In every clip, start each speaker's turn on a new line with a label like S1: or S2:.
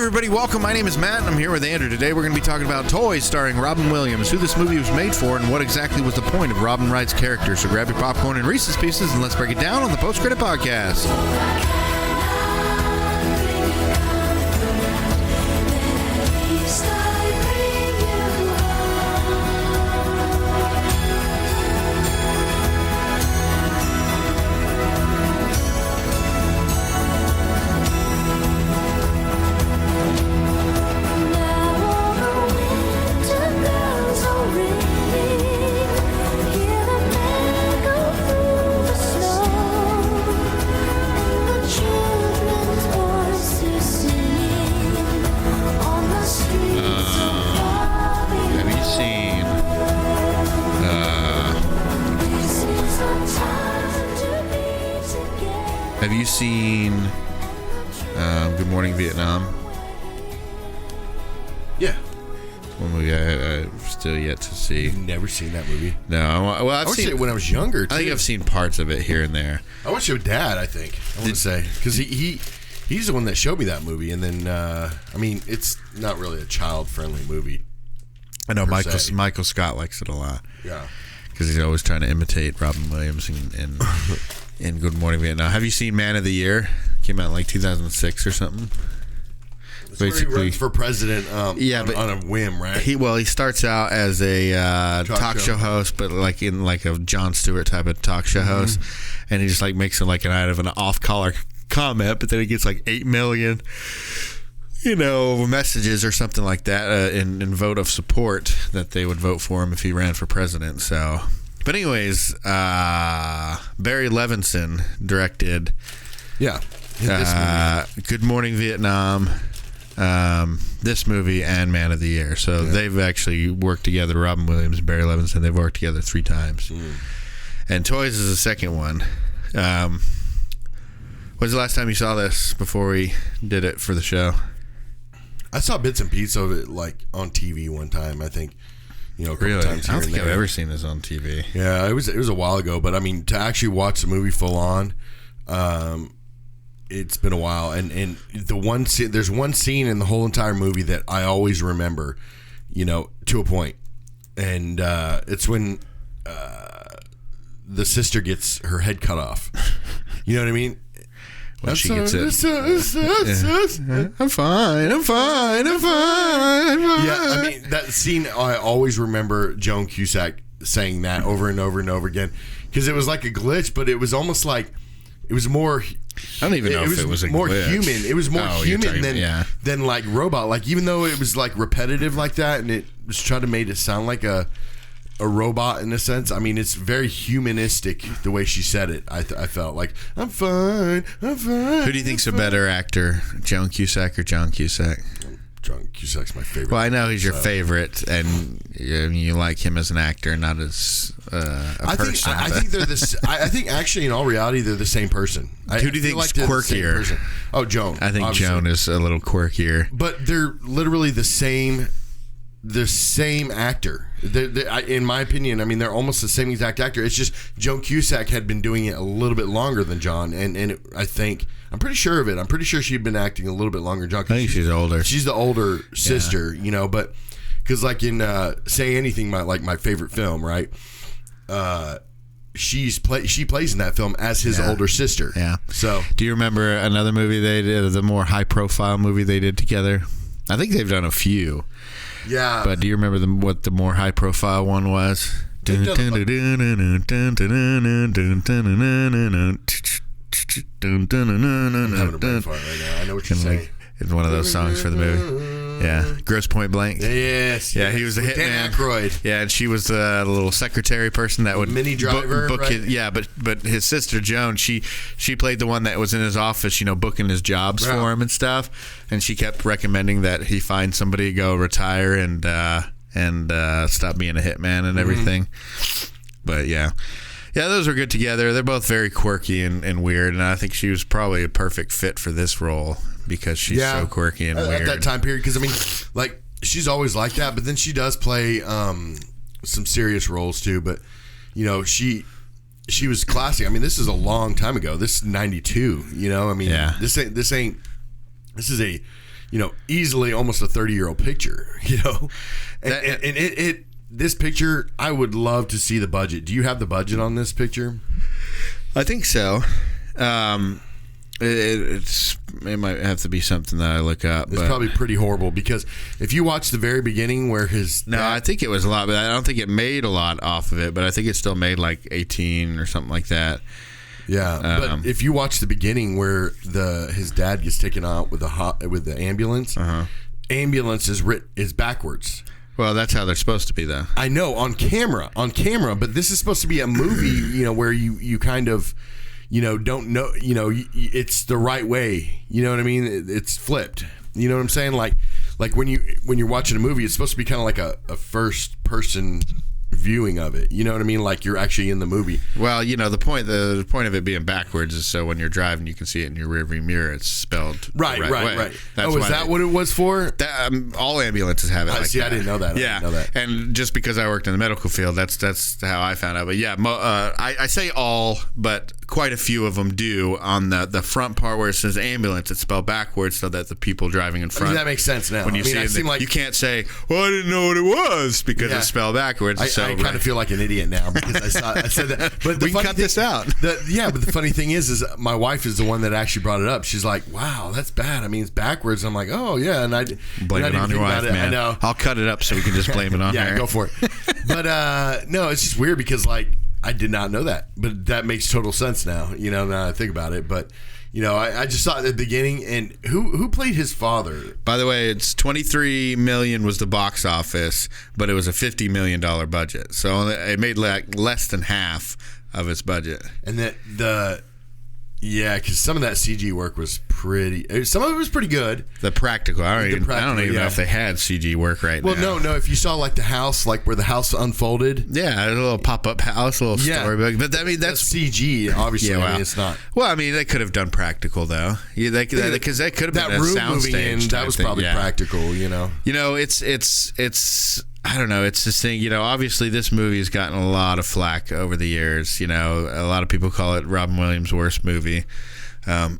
S1: everybody, welcome. My name is Matt, and I'm here with Andrew. Today we're going to be talking about Toys, starring Robin Williams, who this movie was made for, and what exactly was the point of Robin Wright's character. So grab your popcorn and Reese's Pieces, and let's break it down on the Post Credit Podcast. Have you seen Good Morning Vietnam?
S2: Yeah.
S1: It's one movie I've still yet to see.
S2: You've never seen that movie?
S1: No. Well,
S2: I've seen it when I was younger, too.
S1: I think I've seen parts of it here and there.
S2: I watched it with Dad, I think. I want to say. Because he's the one that showed me that movie. And then, it's not really a child-friendly movie.
S1: I know Michael Scott likes it a lot.
S2: Yeah.
S1: Because he's always trying to imitate Robin Williams in Good Morning Vietnam. Have you seen Man of the Year? Came out in like 2006 or something.
S2: That's basically, where he runs for president on a whim, right?
S1: He starts out as a talk show host, but like in like a Jon Stewart type of talk show host, and he just like makes it like an out of an off-color comment, but then he gets like 8 million messages or something like that in vote of support that they would vote for him if he ran for president. So, but anyways, Barry Levinson directed
S2: this movie.
S1: Good Morning Vietnam, this movie, and Man of the Year. So they've actually worked together. Robin Williams and Barry Levinson, they've worked together 3 times. And Toys is the second one. When's the last time you saw this before we did it for the show?
S2: I saw bits and pieces of it like on TV one time, I think. A couple
S1: really?
S2: times here
S1: I don't think I've ever seen this on TV.
S2: Yeah, it was a while ago, but I mean, to actually watch the movie full on, it's been a while. And there's one scene in the whole entire movie that I always remember, to a point, and it's when the sister gets her head cut off. You know what I mean?
S1: When she gets it. I'm fine.
S2: Yeah, I mean, that scene, I always remember Joan Cusack saying that over and over and over again. Because it was like a glitch, but it was almost like, it was more...
S1: I don't even know if it was a
S2: more
S1: glitch.
S2: Human. It was more human than like robot. Like, even though it was like repetitive like that, and it was trying to make it sound like a robot in a sense. I mean, it's very humanistic the way she said it. I felt like, I'm fine.
S1: Who do you think's a better actor, Joan Cusack or John Cusack?
S2: John Cusack's my favorite.
S1: Well, I know he's your favorite, and you like him as an actor, not as a person.
S2: I think they're the. I think actually, in all reality, they're the same person.
S1: Who do you think's quirkier?
S2: Oh, Joan.
S1: I think obviously. Joan is a little quirkier,
S2: but they're literally the same actor. In my opinion, I mean, they're almost the same exact actor. It's just Joan Cusack had been doing it a little bit longer than John, and I'm pretty sure of it. I'm pretty sure she'd been acting a little bit longer than John.
S1: I think she's older.
S2: She's the older sister, but because like in Say Anything, my favorite film, right? She plays in that film as his older sister.
S1: Yeah.
S2: So,
S1: do you remember another movie they did, the more high profile movie they did together? I think they've done a few.
S2: Yeah.
S1: But do you remember what the more high profile one was?
S2: I'm having a brain fart right now. I know what you're saying.
S1: It's one of those songs for the movie. Yeah. Gross Point Blank.
S2: Yes.
S1: Yeah, he was the hitman.
S2: Dan Aykroyd.
S1: Yeah, and she was the little secretary person that would
S2: mini driver.
S1: book
S2: right?
S1: his, but his sister Joan, she played the one that was in his office, booking his jobs for him and stuff. And she kept recommending that he find somebody to go retire and stop being a hitman and everything. But yeah. Yeah, those were good together. They're both very quirky and weird, and I think she was probably a perfect fit for this role because she's so quirky and weird.
S2: At that time period, because, I mean, like, she's always like that, but then she does play some serious roles, too. But, she was classic. I mean, this is a long time ago. This is 92, I mean, this is a, easily almost a 30-year-old picture, and this picture, I would love to see the budget. Do you have the budget on this picture?
S1: I think so. It might have to be something that I look up.
S2: It's probably pretty horrible, because if you watch the very beginning where
S1: I think it was a lot, but I don't think it made a lot off of it, but I think it still made like 18 or something like that.
S2: Yeah, but if you watch the beginning where his dad gets taken out with the ambulance, ambulance is backwards.
S1: Well, that's how they're supposed to be, though.
S2: I know, on camera, but this is supposed to be a movie, where you kind of, don't know, it's the right way. You know what I mean? It's flipped. You know what I'm saying? Like when you're watching a movie, it's supposed to be kind of like a first person viewing of it. You know what I mean? Like you're actually in the movie.
S1: Well, the point of it being backwards is so when you're driving, you can see it in your rearview mirror. It's spelled
S2: right.
S1: That's
S2: is that what it was for?
S1: All ambulances have it. I
S2: didn't know that.
S1: Yeah, and just because I worked in the medical field, that's how I found out. But yeah, I say all, but quite a few of them do. On the front part where it says ambulance, it's spelled backwards so that the people driving in front.
S2: That makes sense now.
S1: When you see it, you can't say, "Well, I didn't know what it was," because it's spelled backwards.
S2: I kind of feel like an idiot now because I said that. But
S1: we can cut this out.
S2: But the funny thing is my wife is the one that actually brought it up. She's like, "Wow, that's bad. I mean, it's backwards." I'm like, "Oh yeah," and I
S1: blame it on your wife, man.
S2: I know.
S1: I'll cut it up so we can just blame it on her.
S2: Yeah, go for it. But no, it's just weird because I did not know that, but that makes total sense now. Now I think about it, but. I just saw it at the beginning, and who played his father?
S1: By the way, it's $23 million was the box office, but it was a $50 million budget, so it made less than half of its budget.
S2: And because some of that CG work was pretty. Some of it was pretty good.
S1: The practical, I don't even know if they had CG work now.
S2: Well, no. If you saw the house, where the house unfolded,
S1: yeah, a little pop-up house, a little storybook. But that's
S2: CG. Obviously,
S1: yeah, well,
S2: it's not.
S1: Well, I mean, they could have done practical though. Because that could have been
S2: that
S1: a
S2: room
S1: sound
S2: moving
S1: stage.
S2: In, that was probably practical.
S1: It's. I don't know. It's this thing, obviously this movie has gotten a lot of flack over the years. A lot of people call it Robin Williams' worst movie. And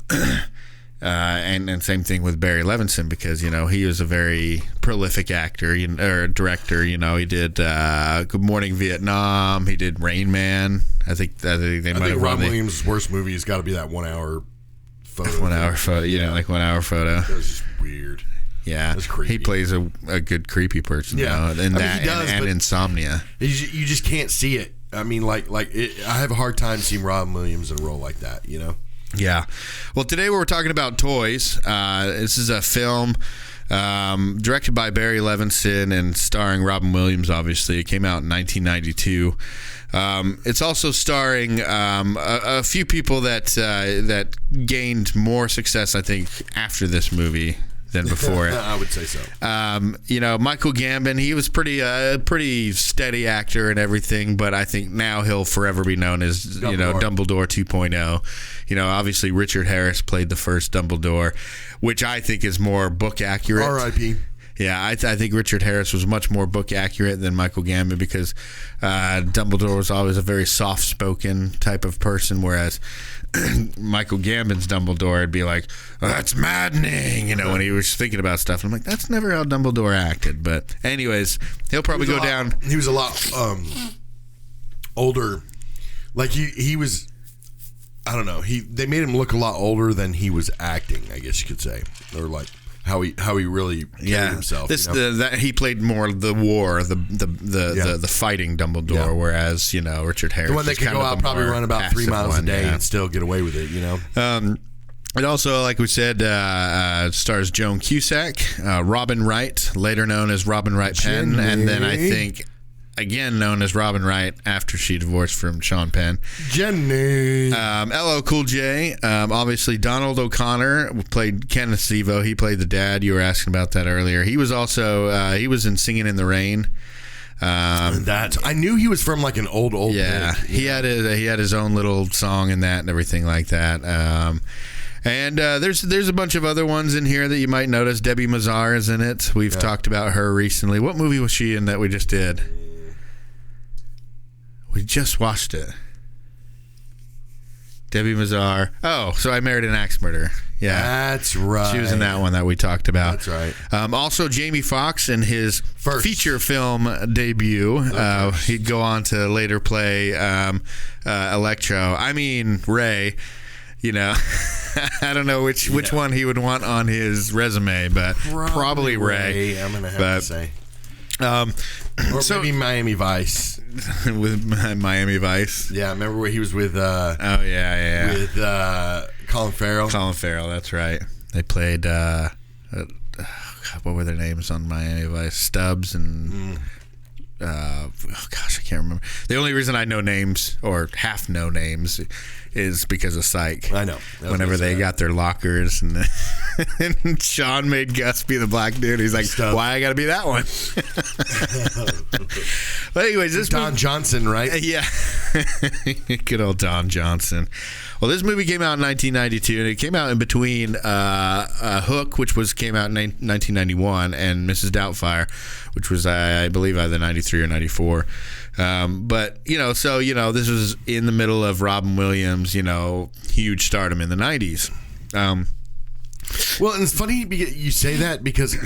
S1: same thing with Barry Levinson because, he was a very prolific actor or director. He did Good Morning Vietnam. He did Rain Man. I think
S2: Robin Williams' worst movie has got to be that 1 hour photo.
S1: 1 hour photo. Yeah, like 1 hour photo.
S2: It was just weird.
S1: Yeah, he plays a good creepy person. Yeah, and Insomnia.
S2: You just can't see it. I mean, I have a hard time seeing Robin Williams in a role like that.
S1: Yeah. Well, today we're talking about toys. This is a film directed by Barry Levinson and starring Robin Williams. Obviously, it came out in 1992. It's also starring a few people that gained more success, I think, after this movie than before it.
S2: I would say so.
S1: Michael Gambon, he was pretty steady actor and everything, but I think now he'll forever be known as Dumbledore 2.0. Obviously Richard Harris played the first Dumbledore, which I think is more book accurate.
S2: R.I.P.
S1: Yeah, I think Richard Harris was much more book accurate than Michael Gambon because Dumbledore was always a very soft-spoken type of person, whereas Michael Gambon's Dumbledore would be like, "Oh, that's maddening," when he was thinking about stuff. And I'm like, that's never how Dumbledore acted. But anyways, he'll probably go down.
S2: He was a lot older. He was, I don't know. They made him look a lot older than he was acting, I guess you could say, or how he really carried himself.
S1: That he played more the war, the fighting Dumbledore, whereas Richard Harris,
S2: the one that could go out probably run about 3 miles a day and still get away with it.
S1: It also, like we said, stars Joan Cusack, Robin Wright, later known as Robin Wright Penn, and then I think again known as Robin Wright after she divorced from Sean Penn.
S2: Jenny.
S1: LL Cool J. Obviously, Donald O'Connor played Kenneth Zevo. He played the dad. You were asking about that earlier. He was also he was in Singing in the Rain.
S2: I knew he was from an old
S1: yeah.
S2: Big,
S1: he had his own little song in that and everything like that. And there's a bunch of other ones in here that you might notice. Debbie Mazar is in it. We've talked about her recently. What movie was she in that we just did? We just watched it. Debbie Mazar. Oh, So I Married an Axe Murderer. Yeah,
S2: that's right.
S1: She was in that one that we talked about.
S2: That's right.
S1: Also, Jamie Foxx in his feature film debut. He'd go on to later play Electro. I mean, Ray. You know, I don't know which one he would want on his resume, but probably Ray.
S2: I'm going to have to say. Or maybe Miami Vice.
S1: With Miami Vice.
S2: Yeah, remember where he was with...
S1: With
S2: Colin Farrell.
S1: Colin Farrell, that's right. They played... what were their names on Miami Vice? Stubbs and... I can't remember. The only reason I know names, or half know names, is because of Psych.
S2: I know.
S1: Whenever they got their lockers, and Sean made Gus be the black dude. He's like, why I got to be that one? But anyways, this
S2: Don Johnson, right?
S1: Yeah. Good old Don Johnson. Well, this movie came out in 1992, and it came out in between Hook, which came out in 1991, and Mrs. Doubtfire, which was, I believe, either 93 or 94. But, this was in the middle of Robin Williams, huge stardom in the 90s.
S2: Well, and it's funny you say that because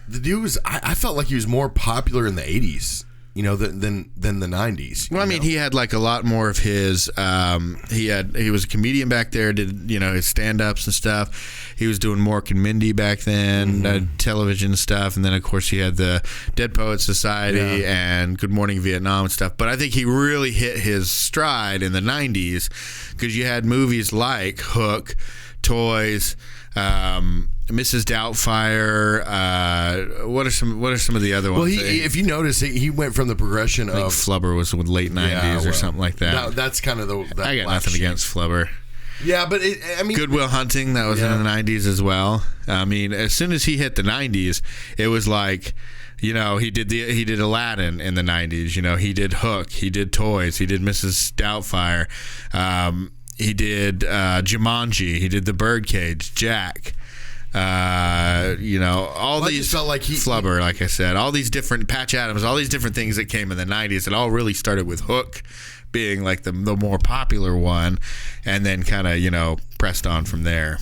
S2: the dude was, I felt like he was more popular in the 80s. Than the 90s.
S1: Well, I mean, he had like a lot more of his. He was a comedian back there. Did his stand-ups and stuff. He was doing Mork and Mindy back then, television stuff, and then of course he had the Dead Poets Society and Good Morning Vietnam and stuff. But I think he really hit his stride in the 90s because you had movies like Hook, Toys. Mrs. Doubtfire. What are some of the other ones?
S2: Well, if you notice, he went from the progression of
S1: Flubber was with late 90s or something like that.
S2: That's kind of
S1: I got nothing against Flubber.
S2: Yeah, but
S1: Good Will Hunting, that was in the 90s as well. I mean, as soon as he hit the 90s, it was like, he did Aladdin in the 90s. He did Hook, he did Toys, he did Mrs. Doubtfire. He did Jumanji, he did The Birdcage, Jack. All these
S2: felt like
S1: Flubber, like I said, all these different Patch Adams, all these different things that came in the 90s. It all really started with Hook being like the more popular one, and then kind of pressed on from there.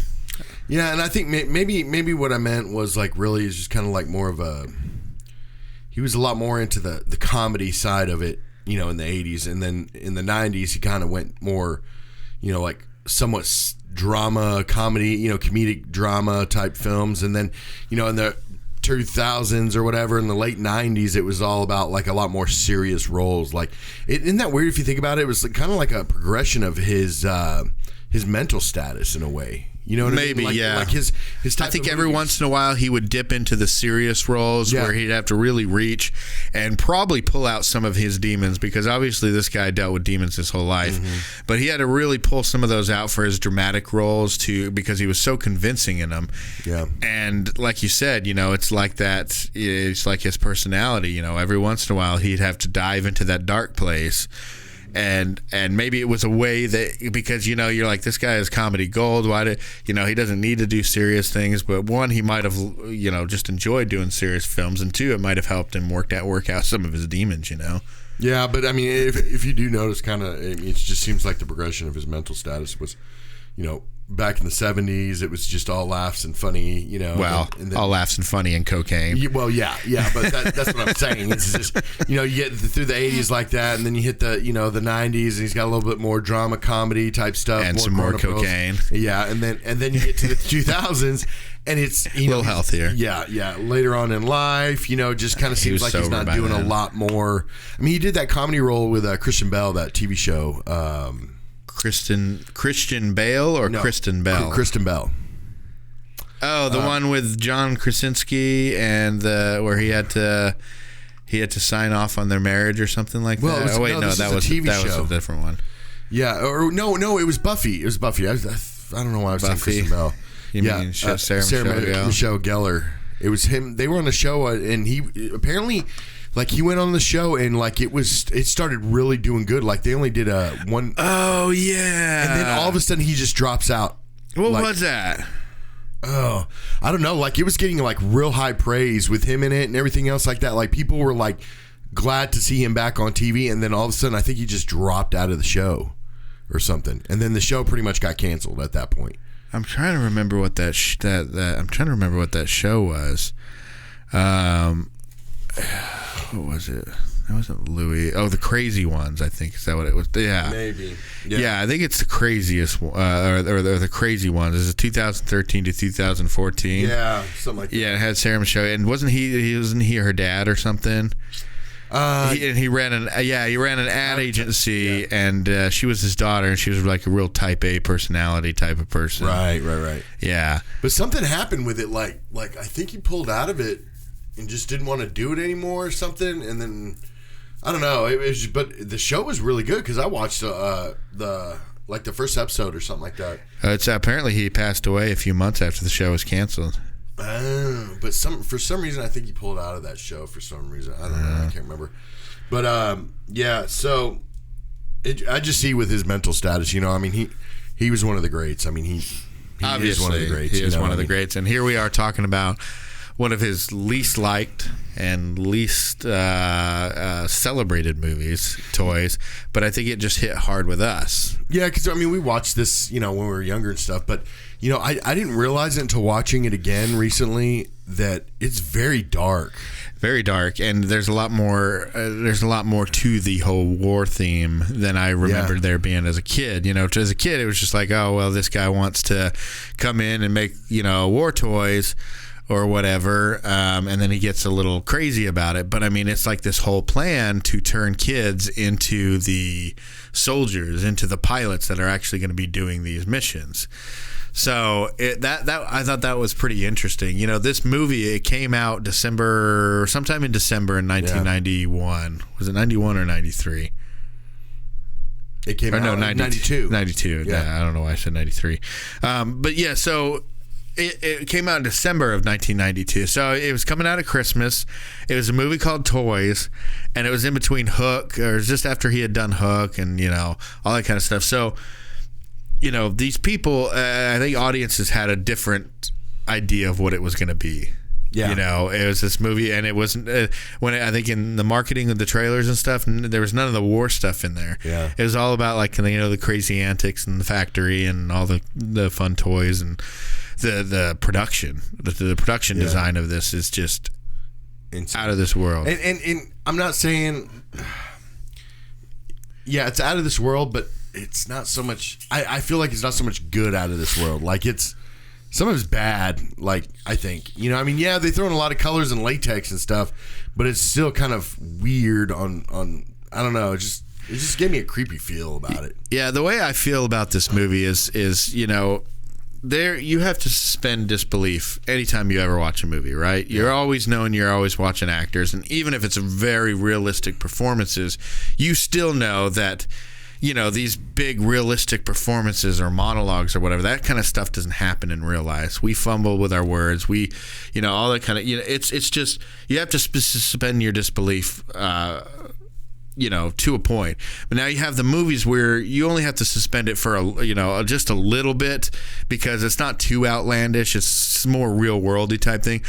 S2: Yeah, and I think maybe what I meant was like really is just kind of like more of a. He was a lot more into the comedy side of it, in the 80s, and then in the 90s he kind of went more, like somewhat drama, comedy, comedic drama type films. And then, in the 2000s or whatever, in the late 90s, it was all about like a lot more serious roles. Like, isn't that weird if you think about it? It was kind of like a progression of his mental status in a way. You know what
S1: Maybe,
S2: I mean?
S1: Like
S2: his type
S1: I think
S2: of
S1: every
S2: movies.
S1: once in a while he would dip into the serious roles where he'd have to really reach and probably pull out some of his demons, because obviously this guy dealt with demons his whole life. But he had to really pull some of those out for his dramatic roles because he was so convincing in them.
S2: Yeah.
S1: And like you said, it's like that. It's like his personality. Every once in a while he'd have to dive into that dark place. And maybe it was a way that, because you're like, this guy is comedy gold, why did he doesn't need to do serious things, but one, he might have just enjoyed doing serious films, and two, it might have helped him work out some of his demons.
S2: Yeah, but I mean, if you do notice, kind of, it just seems like the progression of his mental status was, back in the 70s, it was just all laughs and funny,
S1: Well, and then, all laughs and funny and cocaine.
S2: Yeah, but that's what I'm saying. It's just, you get through the 80s like that, and then you hit the, the 90s, and he's got a little bit more drama, comedy type stuff.
S1: And some more cocaine.
S2: Yeah, and then you get to the 2000s, and it's,
S1: a little healthier.
S2: Yeah. Later on in life, just kind of seems like he's not doing a lot more. I mean, he did that comedy role with Christian Bale, that TV show.
S1: Christian Bale or Kristen Bell?
S2: Kristen Bell.
S1: Oh, the one with John Krasinski and where he had to sign off on their marriage or something like that. That was a different one.
S2: Yeah, or no, it was Buffy. It was Buffy. I don't know why I was saying Kristen Bell.
S1: You mean Sarah
S2: Michelle Gellar. It was him. They were on the show, and he apparently. Like, he went on the show, and like it started really doing good. Like, they only did one.
S1: Oh yeah.
S2: And then all of a sudden he just drops out.
S1: What was that?
S2: Oh, I don't know. Like, it was getting like real high praise with him in it and everything else like that. Like, people were like glad to see him back on TV, and then all of a sudden I think he just dropped out of the show. or something, and then the show pretty much got canceled at that point.
S1: I'm trying to remember what that show was. What was it? That wasn't Louis. Oh, The Crazy Ones, I think. Is that what it was? Yeah.
S2: Maybe.
S1: Yeah, I think it's The Craziest, or The Crazy Ones. Is it 2013 to 2014?
S2: Yeah, something like that.
S1: Yeah, it had Sarah Michelle. And wasn't he her dad or something? He ran an ad agency, and she was his daughter, and she was like a real type A personality type of person.
S2: Right.
S1: Yeah.
S2: But something happened with it, like I think he pulled out of it and just didn't want to do it anymore or something, and then I don't know. But the show was really good because I watched the first episode or something like that.
S1: It's apparently he passed away a few months after the show was canceled.
S2: But for some reason, I think he pulled out of that show for some reason. I don't know. I can't remember. But yeah. So I just see with his mental status. I mean, he was one of the greats. I mean, he is one of the greats.
S1: He is one of the greats. And here we are talking about one of his least liked and least celebrated movies, Toys. But I think it just hit hard with us.
S2: Yeah, because I mean, we watched this, when we were younger and stuff. But I didn't realize it until watching it again recently that it's very dark.
S1: Very dark, and there's a lot more. There's a lot more to the whole war theme than I remembered there being as a kid. As a kid, it was just like, oh well, this guy wants to come in and make war toys or whatever, and then he gets a little crazy about it. But I mean, it's like this whole plan to turn kids into the soldiers, into the pilots that are actually going to be doing these missions. So that I thought that was pretty interesting. This movie, it came out sometime in December in 1991. Yeah. Was it 91 or 93?
S2: It came out in 92.
S1: 92. Yeah. I don't know why I said 93. But yeah, so it came out in December of 1992. So it was coming out of Christmas. It was a movie called Toys, and it was in between Hook, or it was just after he had done Hook and, all that kind of stuff. So, these people, I think audiences had a different idea of what it was going to be. Yeah. It was this movie, and it wasn't, I think in the marketing of the trailers and stuff, there was none of the war stuff in there.
S2: Yeah.
S1: It was all about, like, the crazy antics in the factory and all the fun toys and the production. The production design of this is just out of this world.
S2: And I'm not saying, it's out of this world, but it's not so much. I feel like it's not so much good out of this world. Like some of it's bad. Like I think they throw in a lot of colors and latex and stuff, but it's still kind of weird. On I don't know. It just gave me a creepy feel about it.
S1: Yeah, the way I feel about this movie is there you have to suspend disbelief anytime you ever watch a movie, right? Yeah. You're always knowing you're always watching actors, and even if it's very realistic performances, you still know that. These big realistic performances or monologues or whatever, that kind of stuff doesn't happen in real life. We fumble with our words. We, all that kind of, it's just, you have to suspend your disbelief, to a point. But now you have the movies where you only have to suspend it for just a little bit because it's not too outlandish. It's more real worldy type thing.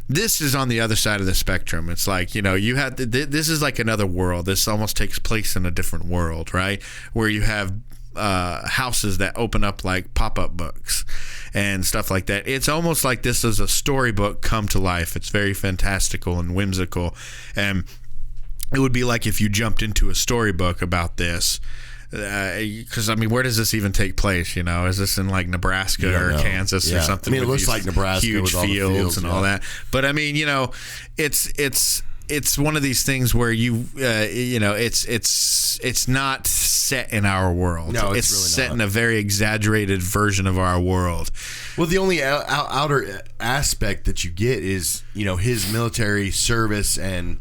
S1: This is on the other side of the spectrum. It's like, you have this is like another world. This almost takes place in a different world, right? Where you have houses that open up like pop-up books and stuff like that. It's almost like this is a storybook come to life. It's very fantastical and whimsical, and it would be like if you jumped into a storybook about this, because where does this even take place? Is this in like Nebraska or Kansas or something?
S2: It looks like Nebraska
S1: huge
S2: with all
S1: fields,
S2: the fields
S1: and all that. But it's one of these things where it's not set in our world.
S2: No,
S1: it's
S2: really
S1: set
S2: not.
S1: in a very exaggerated version of our world.
S2: Well, the only outer aspect that you get is his military service and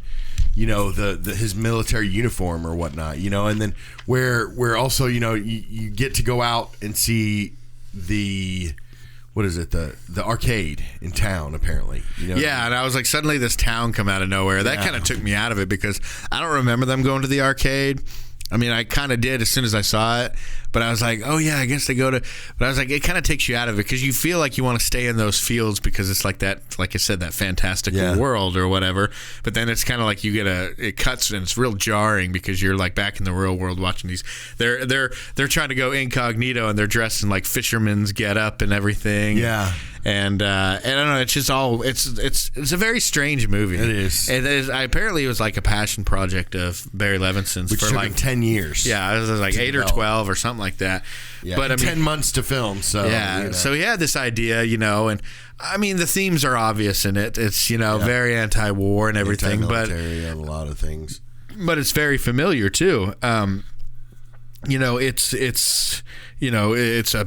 S2: his military uniform or whatnot, and then where also you get to go out and see the arcade in town apparently.
S1: Yeah, and I was like, suddenly this town come out of nowhere. That kind of took me out of it because I don't remember them going to the arcade. I kind of did as soon as I saw it, But I was like, oh yeah, I guess they go to. But I was like, it kind of takes you out of it because you feel like you want to stay in those fields because it's like that, like I said, that fantastical world or whatever. But then it's kind of like it cuts and it's real jarring because you're like back in the real world watching these. They're trying to go incognito and they're dressed in like fishermen's get up and everything.
S2: Yeah.
S1: And I don't know. It's just all. It's a very strange movie.
S2: It is.
S1: Apparently, it was like a passion project of Barry Levinson's
S2: which
S1: for
S2: took
S1: like
S2: him 10 years.
S1: Yeah, it was like 8 or 12 or something like that.
S2: Yeah,
S1: but I mean,
S2: 10 months to film. So
S1: yeah, so he had this idea, and I mean the themes are obvious in it. It's very anti-war and everything, but
S2: a lot of things.
S1: But it's very familiar too. It's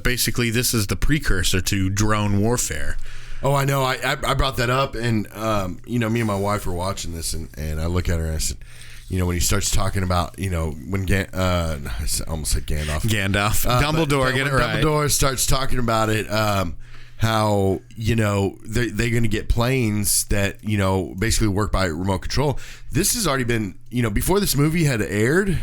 S1: basically this is the precursor to drone warfare.
S2: Oh, I know. I brought that up, and me and my wife were watching this, and I look at her and I said, when he starts talking about, when I almost said Gandalf,
S1: Dumbledore, get it right.
S2: Dumbledore starts talking about it, how they're going to get planes that basically work by remote control. This has already been before this movie had aired.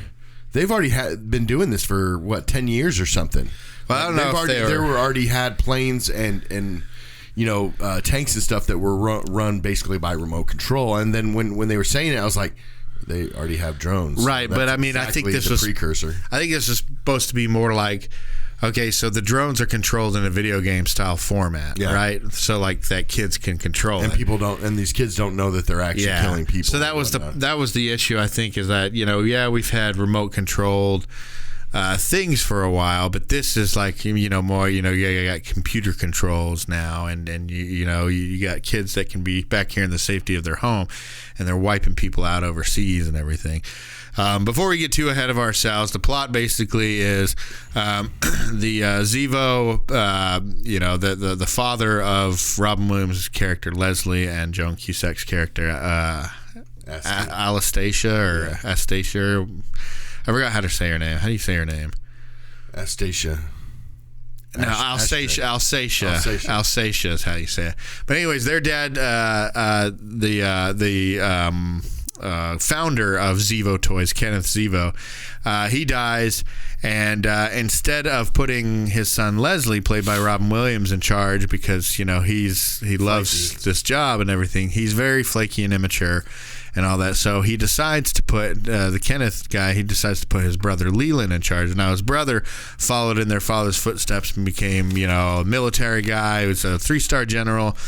S2: They've already been doing this for 10 years or something.
S1: Well, I don't know if
S2: they were already had planes and tanks and stuff that were run basically by remote control. And then when they were saying it, I was like, they already have drones,
S1: right? But I mean,
S2: exactly
S1: I think this was
S2: precursor.
S1: I think this is supposed to be more like, okay, so the drones are controlled in a video game style format, right? So like that kids can control
S2: and
S1: it.
S2: People don't, and these kids don't know that they're actually killing people.
S1: So that was the issue, I think, is that we've had remote controlled things for a while, but this is like more you got computer controls now, and you got kids that can be back here in the safety of their home, and they're wiping people out overseas and everything. Before we get too ahead of ourselves, the plot basically is the Zivo, the father of Robin Williams' character Leslie and Joan Cusack's character Anastasia. I forgot how to say her name. How do you say her name?
S2: Anastasia.
S1: No, Alsatia is how you say it. But anyways, their dad, the founder of Zivo Toys, Kenneth Zivo, he dies, and instead of putting his son Leslie, played by Robin Williams, in charge because he loves this job and everything, he's very flaky and immature and all that. So he decides to put the Kenneth guy. He decides to put his brother Leland in charge. Now his brother followed in their father's footsteps and became a military guy. He was a 3-star general,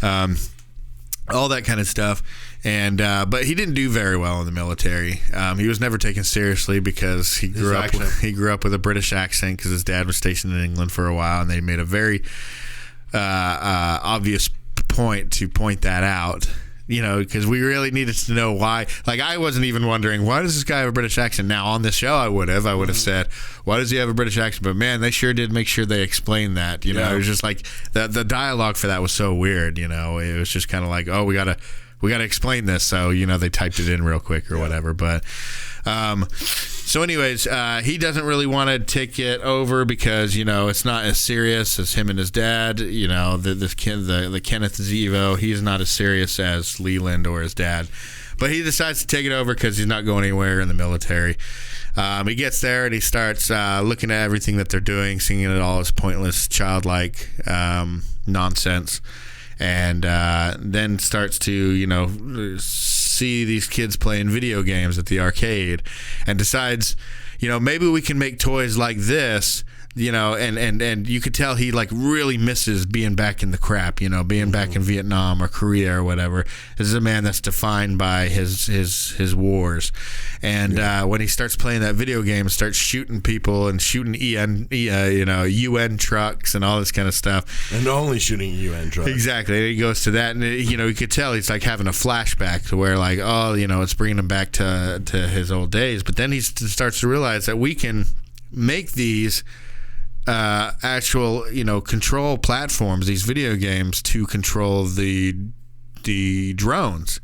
S1: all that kind of stuff. And but he didn't do very well in the military. He was never taken seriously because he grew up with a British accent because his dad was stationed in England for a while, and they made a very obvious point to point that out. Because we really needed to know why. Like, I wasn't even wondering, why does this guy have a British accent? Now, on this show, I would have said, why does he have a British accent? But, man, they sure did make sure they explained that. It was just like, the dialogue for that was so weird, It was just kind of like, oh, we got to explain this. So, they typed it in real quick or whatever. But, so anyways, he doesn't really want to take it over because, it's not as serious as him and his dad. The Kenneth Zivo, he's not as serious as Leland or his dad. But he decides to take it over because he's not going anywhere in the military. He gets there and he starts looking at everything that they're doing, seeing it all as pointless, childlike nonsense. And then starts to, see these kids playing video games at the arcade and decides, maybe we can make toys like this, and you could tell he like really misses being back in the crap, being back in Vietnam or Korea or whatever. This is a man that's defined by his wars. And when he starts playing that video game, starts shooting people and shooting UN trucks and all this kind of stuff.
S2: And only shooting UN trucks.
S1: Exactly. And he goes to that, and you could tell he's like having a flashback to where like, oh, it's bringing him back to his old days. But then he starts to realize that we can make these actual control platforms, these video games, to control the drones.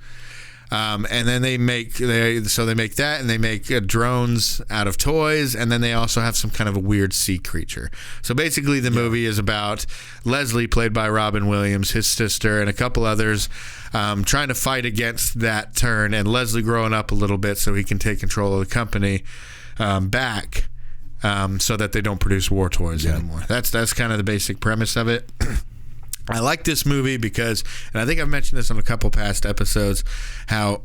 S1: And then they make that, and they make drones out of toys, and then they also have some kind of a weird sea creature. So basically the movie is about Leslie, played by Robin Williams, his sister, and a couple others trying to fight against that turn, and Leslie growing up a little bit so he can take control of the company back. so that they don't produce war toys anymore. That's kind of the basic premise of it. I like this movie because, and I think I've mentioned this on a couple past episodes, how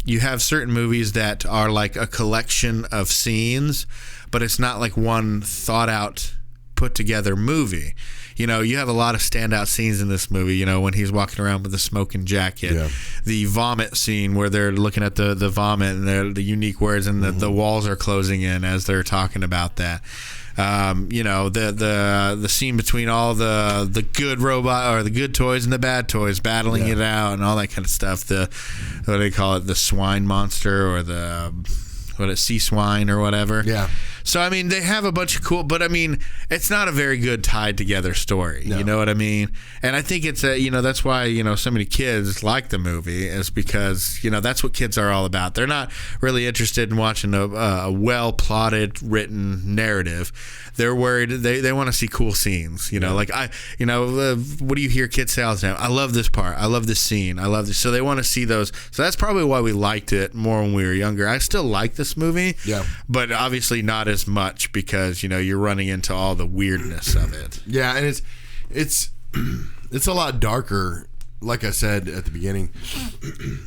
S1: you have certain movies that are like a collection of scenes, but it's not like one thought out, put together movie. You know, you have a lot of standout scenes in this movie, you know, when he's walking around with the smoking jacket, the vomit scene where they're looking at the vomit and the unique words and the walls are closing in as they're talking about that. You know, the scene between all the good robot or the good toys and the bad toys battling it out and all that kind of stuff. What do they call it? The swine monster or sea swine or whatever. Yeah. So, I mean, they have a bunch of cool, but I mean, it's not a very good tied together story. No. You know what I mean? And I think it's that's why, you know, so many kids like the movie is because, you know, that's what kids are all about. They're not really interested in watching a well plotted, written narrative. They're worried. They want to see cool scenes. You know, like what do you hear kids say all the time? I love this part. I love this scene. I love this. So they want to see those. So that's probably why we liked it more when we were younger. I still like this movie. Yeah. But obviously not as much because, you know, you're running into all the weirdness of it.
S2: Yeah, and it's a lot darker. Like I said at the beginning,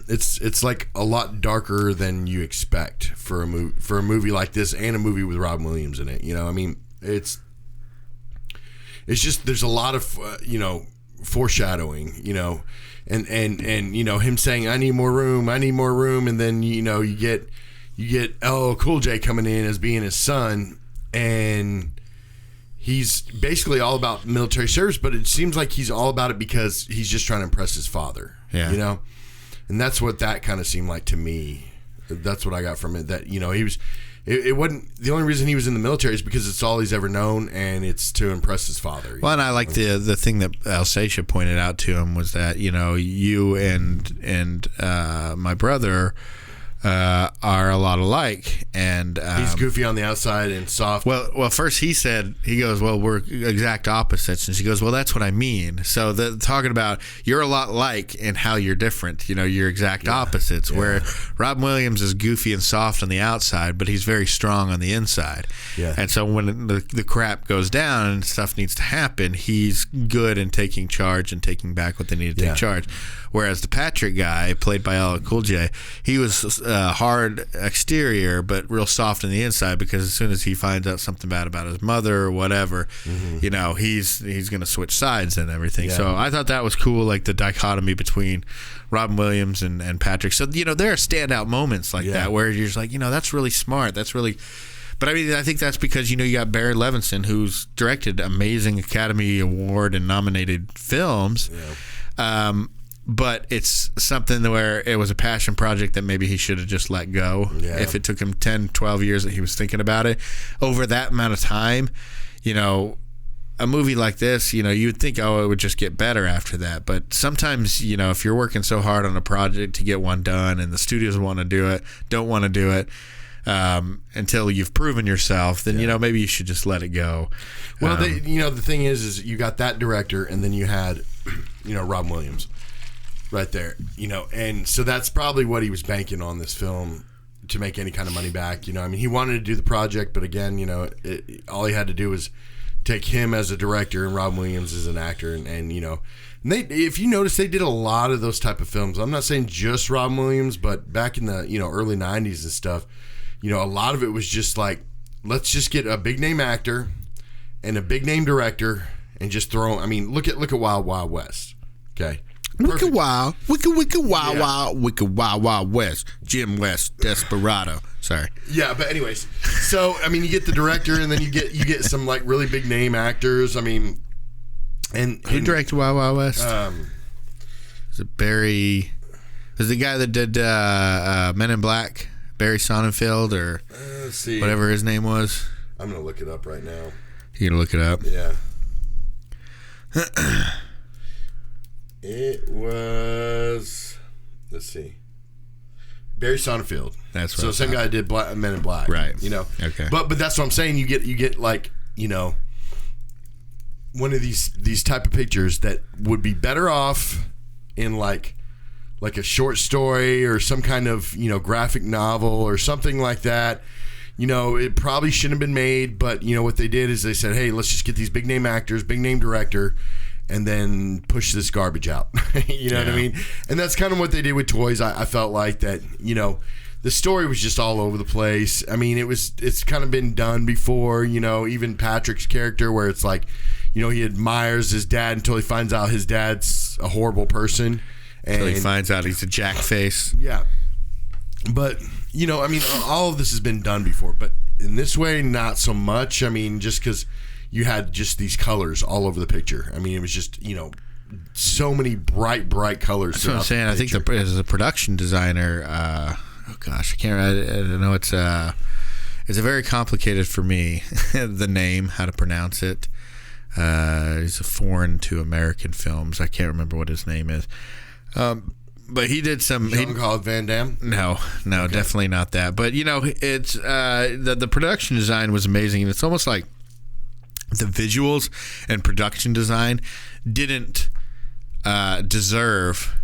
S2: it's like a lot darker than you expect for a movie like this and a movie with Robin Williams in it. You know, I mean, it's just there's a lot of foreshadowing. You know, and you know him saying I need more room, and then you know you get Cool J coming in as being his son, and he's basically all about military service, but it seems like he's all about it because he's just trying to impress his father. Yeah. You know? And that's what that kind of seemed like to me. That's what I got from it. That, you know, it wasn't, the only reason he was in the military is because it's all he's ever known and it's to impress his father.
S1: Well, and I like the thing that Alsatia pointed out to him was that, you know, you and my brother are a lot alike, and
S2: he's goofy on the outside and soft.
S1: Well, first he goes, well, we're exact opposites, and she goes, well, that's what I mean. So talking about you're a lot like in how you're different. You know, you're exact opposites. Yeah. Where Robin Williams is goofy and soft on the outside, but he's very strong on the inside. Yeah. And so when the crap goes down and stuff needs to happen, he's good in taking charge and taking back what they need to take charge. Whereas the Patrick guy, played by LL Cool J, he was hard exterior, but real soft on the inside because as soon as he finds out something bad about his mother or whatever, you know, he's going to switch sides and everything. Yeah. So I thought that was cool, like the dichotomy between Robin Williams and Patrick. So, you know, there are standout moments like that where you're just like, you know, that's really smart. That's really... But I mean, I think that's because, you know, you got Barry Levinson, who's directed amazing Academy Award and nominated films. Yeah. But it's something where it was a passion project that maybe he should have just let go. Yeah. If it took him 10, 12 years that he was thinking about it. Over that amount of time, you know, a movie like this, you know, you would think, oh, it would just get better after that. But sometimes, you know, if you're working so hard on a project to get one done and the studios don't want to do it, until you've proven yourself, then, you know, maybe you should just let it go.
S2: Well, you know, the thing is you got that director and then you had, you know, Robin Williams. Right there, you know, and so that's probably what he was banking on this film to make any kind of money back. You know, I mean, he wanted to do the project, but again, you know, all he had to do was take him as a director and Robin Williams as an actor, and you know, and if you notice, they did a lot of those type of films. I'm not saying just Robin Williams, but back in the early '90s and stuff, you know, a lot of it was just like, let's just get a big name actor and a big name director and just throw. I mean, look at Wild Wild West, okay.
S1: Wicked Wild West, Jim West, Desperado. Sorry.
S2: Yeah, but anyways, so I mean, you get the director, and then you get some like really big name actors. I mean, and
S1: who directed Wild Wild West? Is it Barry? Was the guy that did Men in Black? Barry Sonnenfeld or
S2: let's see,
S1: whatever his name was.
S2: I'm gonna look it up right now.
S1: You gonna look it up?
S2: Yeah. It was, let's see, Barry Sonnenfeld.
S1: That's
S2: so same guy did Men in Black,
S1: right?
S2: You know,
S1: okay.
S2: But that's what I'm saying. You get like, you know, one of these type of pictures that would be better off in like a short story or some kind of, you know, graphic novel or something like that. it probably shouldn't have been made, but what they did is they said, hey, let's just get these big name actors, big name director, and then push this garbage out. You know what I mean? And that's kind of what they did with Toys. I felt like that, the story was just all over the place. I mean, it's kind of been done before, even Patrick's character, where it's like, he admires his dad until he finds out his dad's a horrible person.
S1: Until he finds out he's a jackface.
S2: Yeah. But, I mean, all of this has been done before, but in this way, not so much. I mean, just because you had just these colors all over the picture. I mean, it was just, so many bright colors.
S1: That's what I'm saying. I think as a production designer, I don't know. It's a very complicated for me, the name, how to pronounce it. He's a foreign to American films. I can't remember what his name is. But he did some.
S2: Jean-Claude Van Damme?
S1: No, okay. Definitely not that. But it's the production design was amazing, and it's almost like the visuals and production design didn't deserve,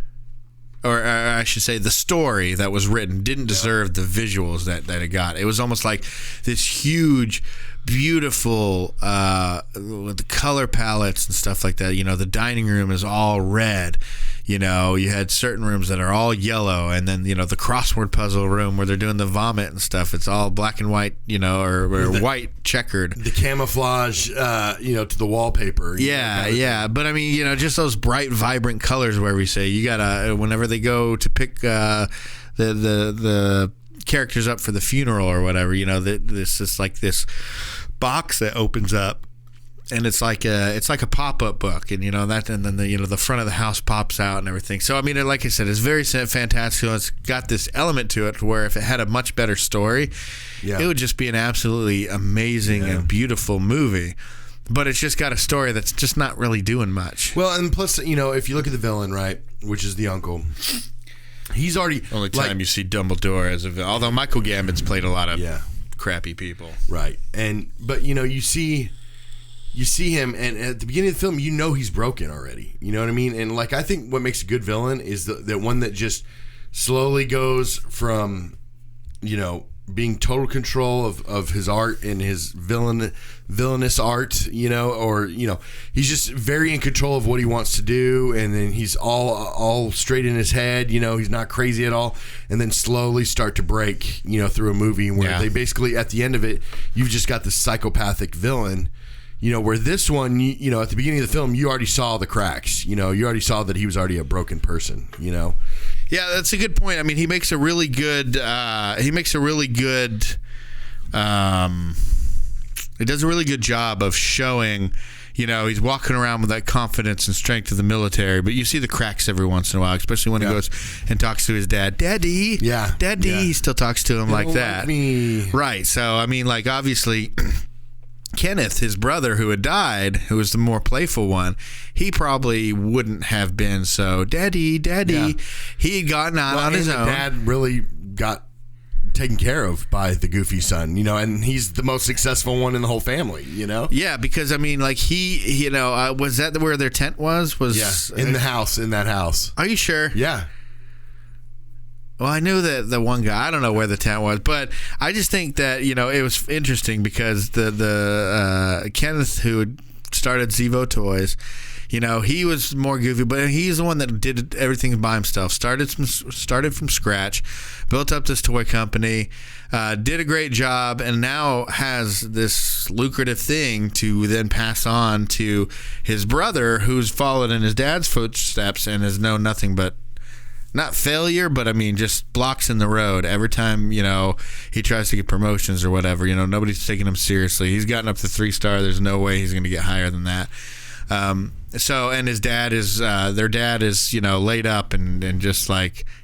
S1: or I should say, the story that was written didn't deserve the visuals that it got. It was almost like this huge, beautiful, with the color palettes and stuff like that. The dining room is all red. You had certain rooms that are all yellow, and then the crossword puzzle room where they're doing the vomit and stuff. It's all black and white, or white checkered.
S2: The camouflage, to the wallpaper.
S1: Yeah. But I mean, just those bright, vibrant colors. Where we say you gotta, whenever they go to pick the characters up for the funeral or whatever, this is like this box that opens up. And it's like a pop-up book, and and then the front of the house pops out and everything. So I mean, like I said, it's very fantastical. It's got this element to it where if it had a much better story, it would just be an absolutely amazing and beautiful movie. But it's just got a story that's just not really doing much.
S2: Well, and plus, if you look at the villain, right, which is the uncle, he's already
S1: only time you see Dumbledore as a villain. Although Michael Gambon's played a lot of crappy people,
S2: right? But you see him, and at the beginning of the film, he's broken already. You know what I mean? And I think what makes a good villain is that one that just slowly goes from, being total control of his art and his villainous art, or he's just very in control of what he wants to do, and then he's all straight in his head. He's not crazy at all, and then slowly start to break, through a movie where they basically at the end of it, you've just got this psychopathic villain. Where this one, at the beginning of the film, you already saw the cracks. You already saw that he was already a broken person. Yeah,
S1: that's a good point. I mean, he makes a really good. He does a really good job of showing. He's walking around with that confidence and strength of the military, but you see the cracks every once in a while, especially when he goes and talks to his dad. Daddy, Daddy. He still talks to him like that.
S2: Me.
S1: Right. So I mean, obviously. Kenneth, his brother who had died, who was the more playful one, he probably wouldn't have been so, Daddy. Yeah. He had gotten out on his own.
S2: Dad really got taken care of by the goofy son, and he's the most successful one in the whole family,
S1: Yeah, because I mean, he, was that where their tent was?
S2: In that house.
S1: Are you sure?
S2: Yeah.
S1: Well, I knew that the one guy, I don't know where the tent was, but I just think that, it was interesting because the Kenneth who had started Zevo Toys, he was more goofy, but he's the one that did everything by himself. Started from scratch, built up this toy company, did a great job, and now has this lucrative thing to then pass on to his brother, who's followed in his dad's footsteps and has known nothing but not failure, but I mean just blocks in the road every time he tries to get promotions or whatever. Nobody's taking him seriously. He's gotten up to 3-star. There's no way he's going to get higher than that. And his dad is their dad is laid up and just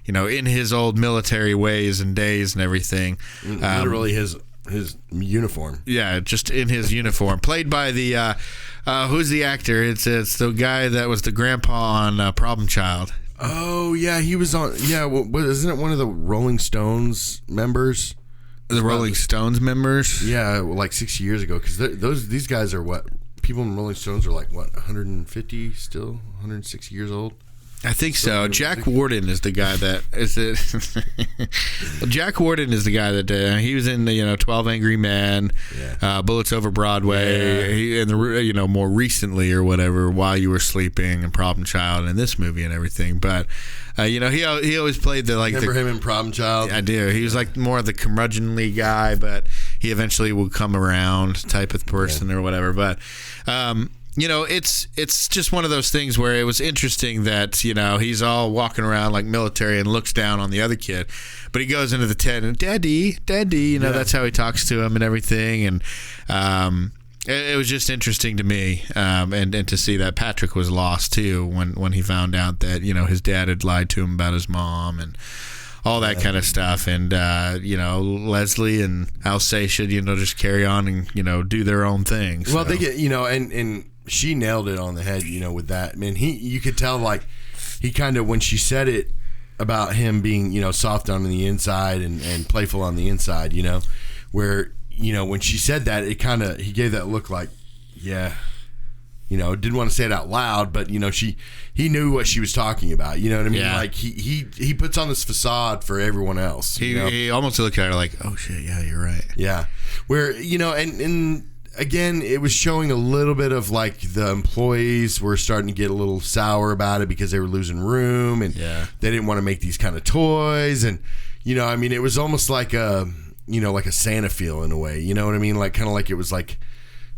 S1: in his old military ways and days and everything.
S2: Literally his uniform.
S1: Yeah, just in his uniform. Played by the who's the actor? It's the guy that was the grandpa on Problem Child.
S2: Oh yeah, he was on. Yeah, isn't it one of the Rolling Stones members?
S1: The Rolling Stones members?
S2: Yeah, 6 years ago. Because these guys are what people in Rolling Stones are 150 still, 106 years old.
S1: I think so. Jack Warden is the guy that is it. Jack Warden is the guy that he was in 12 Angry Men, Bullets Over Broadway, he, and more recently or whatever, While You Were Sleeping and Problem Child and this movie and everything. But he always played the
S2: Remember him in Problem Child?
S1: I do. He was like more of the curmudgeonly guy, but he eventually will come around type of person or whatever. But it's just one of those things where it was interesting that, he's all walking around like military and looks down on the other kid. But he goes into the tent and, Daddy, that's how he talks to him and everything. And it was just interesting to me and to see that Patrick was lost, too, when he found out that, his dad had lied to him about his mom and all that kind of stuff. And, Leslie and Alsace should, just carry on and, do their own thing. So.
S2: Well, they get, and she nailed it on the head, with that. I mean, you could tell, like, he kind of, when she said it about him being, soft on the inside and playful on the inside, where, when she said that, it kind of, he gave that look like, didn't want to say it out loud, but, he knew what she was talking about. You know what I mean?
S1: Yeah.
S2: Like, he puts on this facade for everyone else.
S1: He almost looked at her like, oh, shit, yeah, you're right.
S2: Yeah. Where, and again, it was showing a little bit of like the employees were starting to get a little sour about it because they were losing room and they didn't want to make these kind of toys. And, it was almost like a Santa feel in a way, you know what I mean? Like kind of like it was like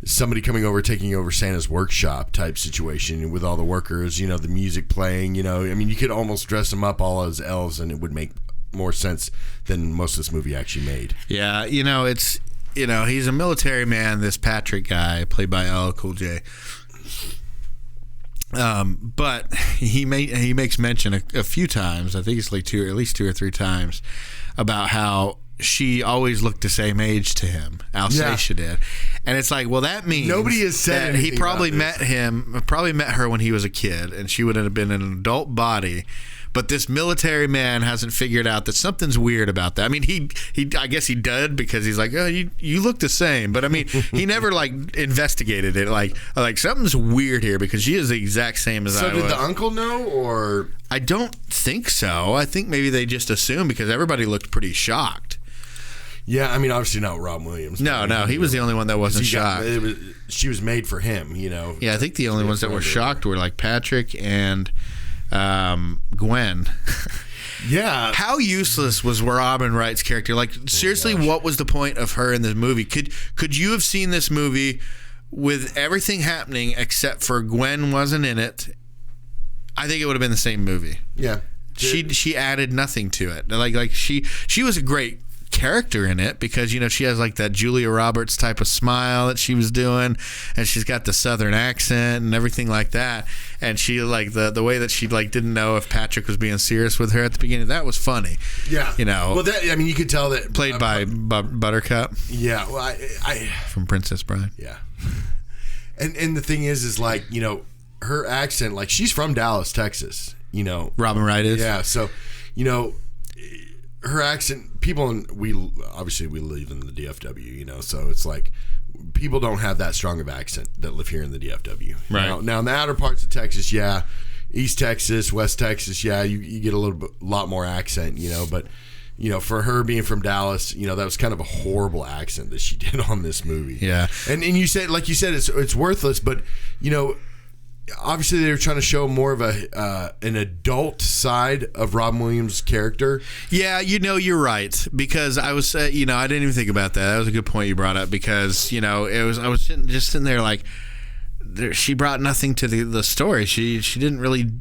S2: somebody coming over, taking over Santa's workshop type situation with all the workers, the music playing, you could almost dress them up all as elves and it would make more sense than most of this movie actually made.
S1: Yeah. It's, he's a military man, this Patrick guy, played by LL Cool J. But he makes mention a few times, I think it's like at least two or three times, about how she always looked the same age to him. Alsacia did. And it's like, well, that means
S2: nobody has said
S1: that he probably met her when he was a kid, and she would have been in an adult body. But this military man hasn't figured out that something's weird about that. I mean, he I guess he did because he's like, oh, you look the same. But I mean, he never like investigated it. Like something's weird here because she is the exact same as I was.
S2: So did the uncle know, or?
S1: I don't think so. I think maybe they just assumed because everybody looked pretty shocked.
S2: Yeah, I mean, obviously not Rob Williams.
S1: No, he was the only one that wasn't shocked.
S2: She was made for him,
S1: Yeah, I think the only ones that were shocked were like Patrick and Gwen.
S2: Yeah.
S1: How useless was Robin Wright's character? Like, seriously, what was the point of her in this movie? Could you have seen this movie with everything happening except for Gwen wasn't in it? I think it would have been the same movie.
S2: Yeah.
S1: She added nothing to it. Like she was a great character in it because she has like that Julia Roberts type of smile that she was doing, and she's got the southern accent and everything like that, and she like the way that she like didn't know if Patrick was being serious with her at the beginning. That was funny. Well, that, I mean, you could tell that played by Buttercup.
S2: Yeah. Well, I
S1: from Princess Bride.
S2: Yeah. And the thing is like her accent, like she's from Dallas, Texas.
S1: Robin Wright is.
S2: Yeah. So her accent, we live in the DFW, so it's like people don't have that strong of accent that live here in the DFW.
S1: Right.
S2: Now in the outer parts of Texas, East Texas, West Texas, you get a lot more accent, but for her being from Dallas, that was kind of a horrible accent that she did on this movie.
S1: Yeah.
S2: And you said, like you said, it's worthless, but obviously they were trying to show more of an adult side of Robin Williams' character.
S1: Yeah, you're right, because I was I didn't even think about that. That was a good point you brought up, because I was sitting there like she brought nothing to the story. She didn't really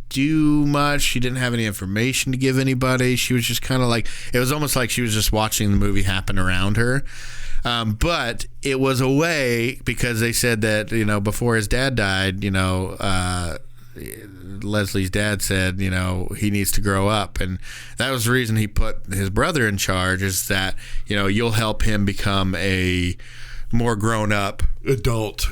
S1: do much. She didn't have any information to give anybody. She was just kind of like, it was almost like she was just watching the movie happen around her. But it was a way, because they said that, before his dad died, Leslie's dad said, he needs to grow up. And that was the reason he put his brother in charge, is that, you'll help him become a more grown up
S2: adult,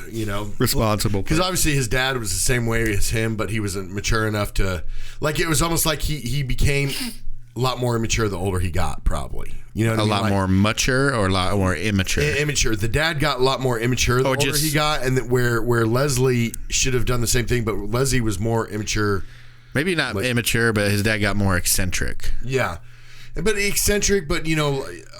S1: responsible.
S2: Because obviously his dad was the same way as him, but he wasn't mature enough to, like, it was almost like he became a lot more immature the older he got, probably. A
S1: lot more mature or a lot more immature?
S2: Immature. The dad got a lot more immature the older he got, and that where Leslie should have done the same thing, but Leslie was more immature
S1: Maybe not immature, but his dad got more eccentric.
S2: Yeah. But eccentric, but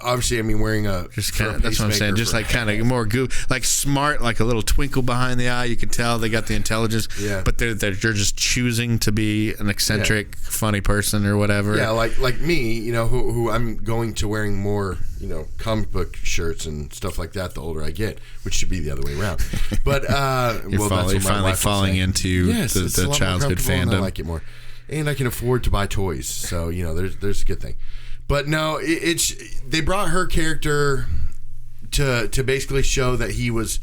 S2: obviously, I mean, wearing a
S1: just kind of, that's what I'm saying. Just like kind of more like smart, like a little twinkle behind the eye. You can tell they got the intelligence.
S2: Yeah.
S1: But they're just choosing to be an eccentric, funny person or whatever.
S2: Yeah, like me, who I'm going to wearing more, comic book shirts and stuff like that the older I get, which should be the other way around. But
S1: you're finally falling into the childhood fandom.
S2: I like it more, and I can afford to buy toys. So there's a good thing. But no, they brought her character to basically show that he was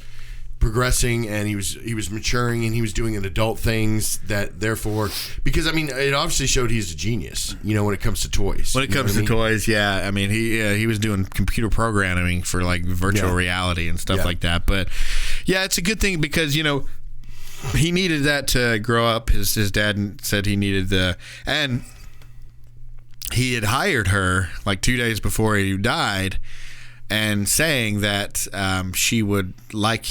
S2: progressing and he was maturing and he was doing adult things that therefore, because I mean it obviously showed he's a genius, when it comes to toys.
S1: When it comes to toys, yeah. I mean he was doing computer programming for like virtual reality and stuff like that. But yeah, it's a good thing because he needed that to grow up. His dad said he needed and he had hired her like 2 days before he died and saying that she would like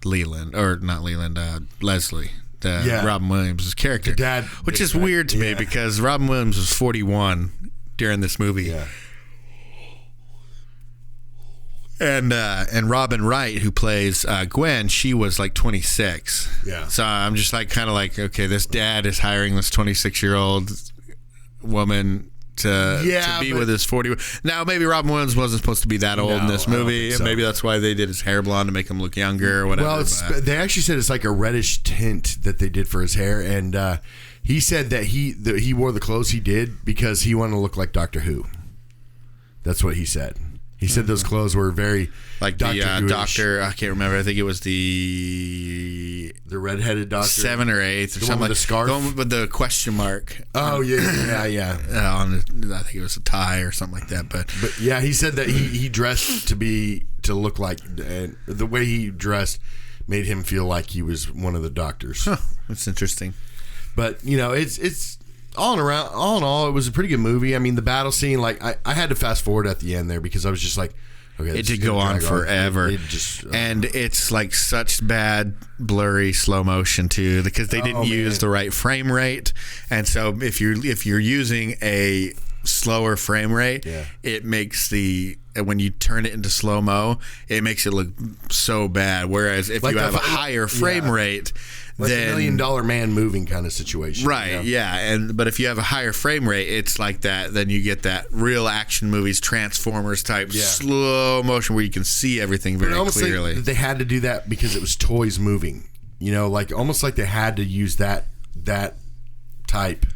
S1: Leland, or not Leland, Leslie, Robin Williams' character.
S2: Dad,
S1: which is weird to me because Robin Williams was 41 during this movie.
S2: Yeah.
S1: And Robin Wright, who plays Gwen, she was like 26.
S2: Yeah.
S1: So I'm just like kind of like, okay, this dad is hiring this 26-year-old woman to be with his 40. Now maybe Robin Williams wasn't supposed to be that old in this movie, and maybe that's why they did his hair blonde to make him look younger or whatever.
S2: Well, they actually said it's like a reddish tint that they did for his hair, and he said that he wore the clothes he did because he wanted to look like Doctor Who. That's what he said. He said those clothes were very
S1: like the doctor. I can't remember. I think it was the
S2: redheaded doctor,
S1: 7 or 8 or something.
S2: With the scarf,
S1: the one with the question mark.
S2: Oh yeah.
S1: I think it was a tie or something like that. But
S2: yeah, he said that he dressed to look like, and the way he dressed made him feel like he was one of the doctors.
S1: Huh, that's interesting.
S2: But it's. All in all, it was a pretty good movie. I mean, the battle scene, like I had to fast forward at the end there because I was just like, okay,
S1: it did go on forever, and it's like such bad blurry slow motion too because they didn't use the right frame rate, and so if you're using a slower frame rate, it makes when you turn it into slow mo, it makes it look so bad. Whereas if you have a higher frame rate.
S2: Like a $1 Million Man moving kind of situation.
S1: Right, but if you have a higher frame rate, it's like that. Then you get that real action movies, Transformers type slow motion where you can see everything very clearly.
S2: Like they had to do that because it was toys moving. Like almost like they had to use that type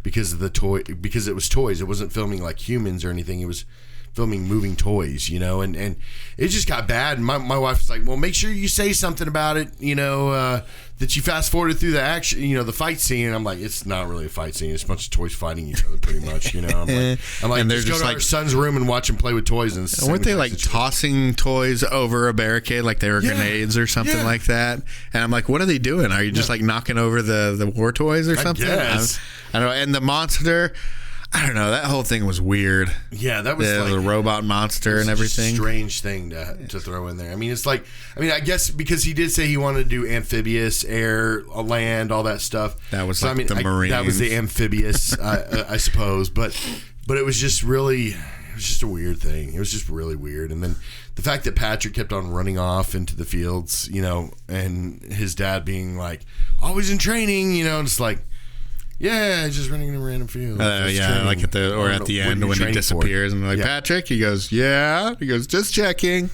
S2: because of the toy, because it was toys. It wasn't filming like humans or anything. It was filming moving toys, and it just got bad. And my wife was like, well, make sure you say something about it, that you fast forwarded through the action, the fight scene. And I'm like, it's not really a fight scene. It's a bunch of toys fighting each other pretty much, I'm like
S1: and
S2: just go to our son's room and watch him play with toys. And
S1: weren't they like tossing toys over a barricade like they were grenades or something like that? And I'm like, what are they doing? Are you just like knocking over the war toys or something? I don't know. And the monster, I don't know. That whole thing was weird.
S2: Yeah, that was
S1: like a robot monster and everything.
S2: A strange thing to throw in there. I mean, it's like, I guess because he did say he wanted to do amphibious, air, land, all that stuff.
S1: That was the Marines.
S2: That was the amphibious, I suppose. But it was just really, it was just a weird thing. It was just really weird. And then the fact that Patrick kept on running off into the fields, and his dad being like, always in training, just like, yeah, just running in a random field.
S1: Like at the end when he disappears and they're like, Patrick, he goes, just checking.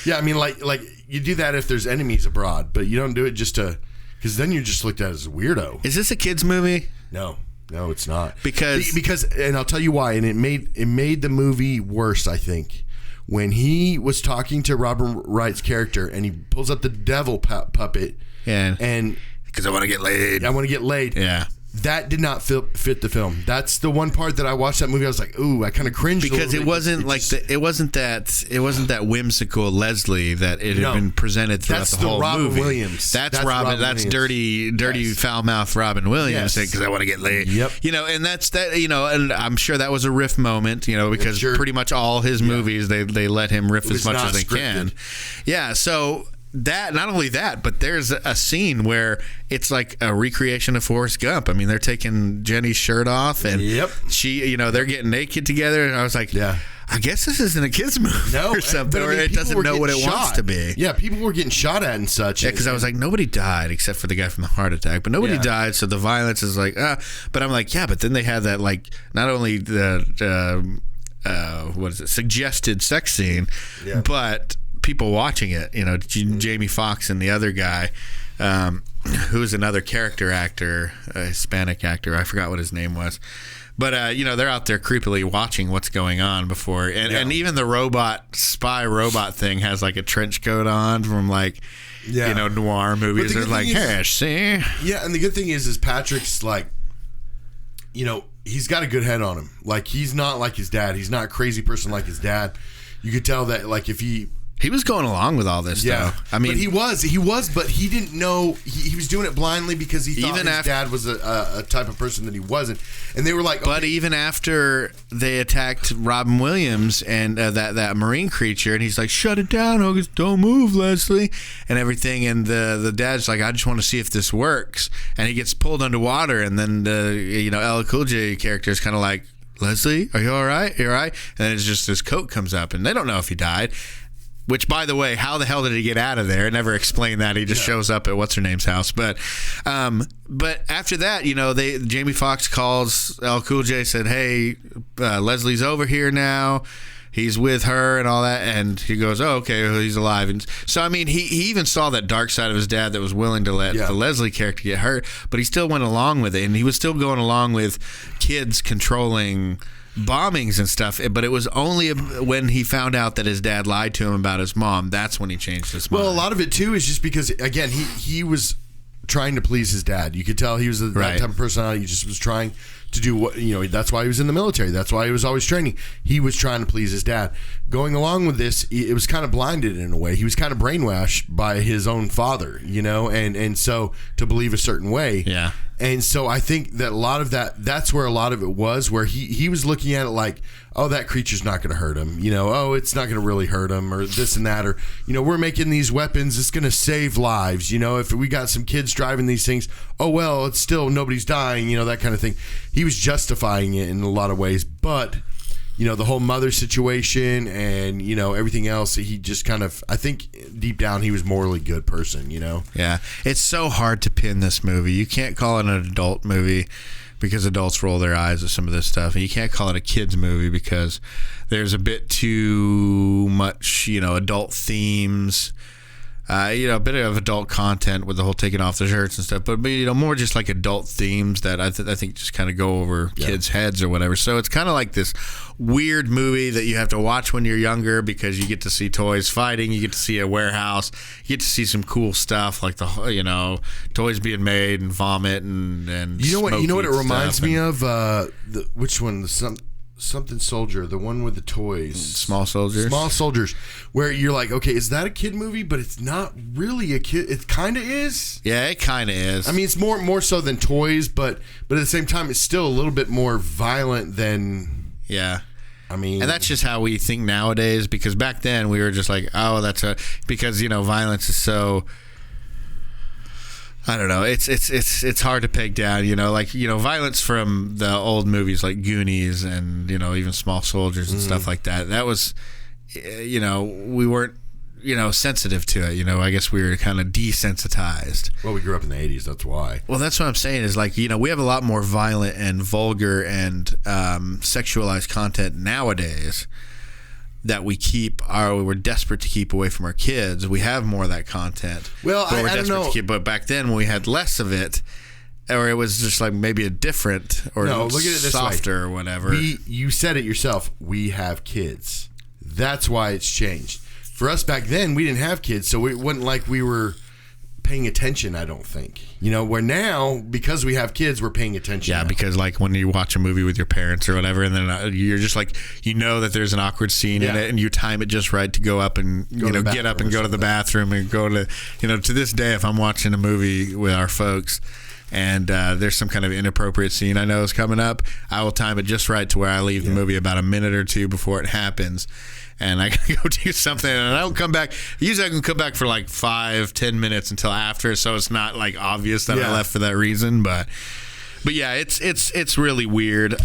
S2: Yeah, I mean, like you do that if there's enemies abroad, but you don't do it just because then you're just looked at as a weirdo.
S1: Is this a kid's movie?
S2: No, it's not.
S1: Because
S2: and I'll tell you why. And it made the movie worse, I think, when he was talking to Robin Wright's character and he pulls up the devil puppet and
S1: because I want to get laid.
S2: I want to get laid.
S1: Yeah.
S2: That did not fit the film. That's the one part that I watched that movie. I was like, "Ooh!" I kind of cringed
S1: because it wasn't it wasn't that whimsical Leslie that it had been presented throughout the whole
S2: Robin
S1: movie.
S2: Williams.
S1: That's Robin. That's dirty, foul mouth Robin Williams because I want to get laid.
S2: Yep.
S1: And that's that. And I'm sure that was a riff moment. Because pretty much all his movies they let him riff as much as they can. Yeah. So. that, not only that, but there's a scene where it's like a recreation of Forrest Gump. I mean, they're taking Jenny's shirt off, and she, they're getting naked together, and I was like, I guess this isn't a kid's movie or something, or it doesn't know what it wants to be.
S2: Yeah, people were getting shot at and such.
S1: Yeah, because I was like, nobody died except for the guy from the heart attack, but nobody died, so the violence is like, but I'm like, yeah, but then they had that, like, not only the suggested sex scene, but people watching it, Jamie Foxx and the other guy, who's another character actor, a Hispanic actor, I forgot what his name was. But, they're out there creepily watching what's going on before. And even the spy robot thing has like a trench coat on from like, noir movies. They're like, hey, see?
S2: Yeah, and the good thing is Patrick's like, he's got a good head on him. Like, he's not like his dad. He's not a crazy person like his dad. You could tell that, like, if he
S1: was going along with all this, though. I mean,
S2: but he was, but he didn't know. He was doing it blindly because he thought his dad was a type of person that he wasn't. And they were like,
S1: but even after they attacked Robin Williams and that marine creature, and he's like, shut it down, August, don't move, Leslie, and everything. And the dad's like, I just want to see if this works. And he gets pulled underwater, and then the LL Cool J character is kind of like, Leslie, are you all right? You all right? And then it's just his coat comes up, and they don't know if he died. Which, by the way, how the hell did he get out of there? It never explained that. He just shows up at what's-her-name's house. But after that, Jamie Foxx calls LL Cool J, said, hey, Leslie's over here now. He's with her and all that. And he goes, oh, okay, well, he's alive. And so, I mean, he even saw that dark side of his dad that was willing to let the Leslie character get hurt. But he still went along with it. And he was still going along with kids controlling bombings and stuff, but it was only when he found out that his dad lied to him about his mom, that's when he changed his mind.
S2: Well, a lot of it too is just because, again, he was trying to please his dad. You could tell he was that type of personality. He just was trying to do what, that's why he was in the military. That's why he was always training. He was trying to please his dad. Going along with this, it was kind of blinded in a way. He was kind of brainwashed by his own father, and so to believe a certain way.
S1: Yeah.
S2: And so I think that a lot of that's where a lot of it was, where he was looking at it like, oh, that creature's not going to hurt him. Oh, it's not going to really hurt him, or this and that, or, we're making these weapons. It's going to save lives. If we got some kids driving these things, oh, well, it's still nobody's dying, that kind of thing. He was justifying it in a lot of ways, but the whole mother situation and, everything else, he just kind of, I think deep down he was a morally good person,
S1: Yeah. It's so hard to pin this movie. You can't call it an adult movie because adults roll their eyes at some of this stuff. And you can't call it a kid's movie because there's a bit too much, adult themes. A bit of adult content with the whole taking off the shirts and stuff, but more just like adult themes that I think just kind of go over kids' heads or whatever. So it's kind of like this weird movie that you have to watch when you're younger because you get to see toys fighting, you get to see a warehouse, you get to see some cool stuff like the toys being made and vomit and
S2: you know what it reminds me of which one something soldier, the one with the toys,
S1: small soldiers,
S2: where you're like, okay, is that a kid movie? But it's not really a kid. It kind of is.
S1: Yeah, it kind of is.
S2: I mean, it's more so than toys, but at the same time, it's still a little bit more violent than.
S1: Yeah.
S2: I mean,
S1: and that's just how we think nowadays. Because back then we were just like, oh, because violence is so. I don't know. It's hard to peg down, violence from the old movies like Goonies and, even Small Soldiers and stuff like that. That was, we weren't, sensitive to it. I guess we were kind of desensitized.
S2: Well, we grew up in the 80s. That's why.
S1: Well, that's what I'm saying is like, we have a lot more violent and vulgar and sexualized content nowadays that we're desperate to keep away from our kids. We have more of that content.
S2: Well,
S1: but
S2: I don't know.
S1: But back then, when we had less of it, or it was just like maybe a different or
S2: look at it this
S1: softer
S2: way.
S1: Or whatever.
S2: You said it yourself. We have kids. That's why it's changed. For us back then, we didn't have kids, so it wasn't like we were paying attention, I don't think. Where now, because we have kids, we're paying attention.
S1: Yeah, because like when you watch a movie with your parents or whatever, and then you're just like, that there's an awkward scene in it, and you time it just right to go up and get up and go to the bathroom and go to to this day, if I'm watching a movie with our folks, and there's some kind of inappropriate scene I know is coming up, I will time it just right to where I leave the movie about a minute or two before it happens, and I gotta go do something, and I don't come back. Usually I can come back for like 5-10 minutes until after, so it's not like obvious that I left for that reason. But yeah, it's really weird.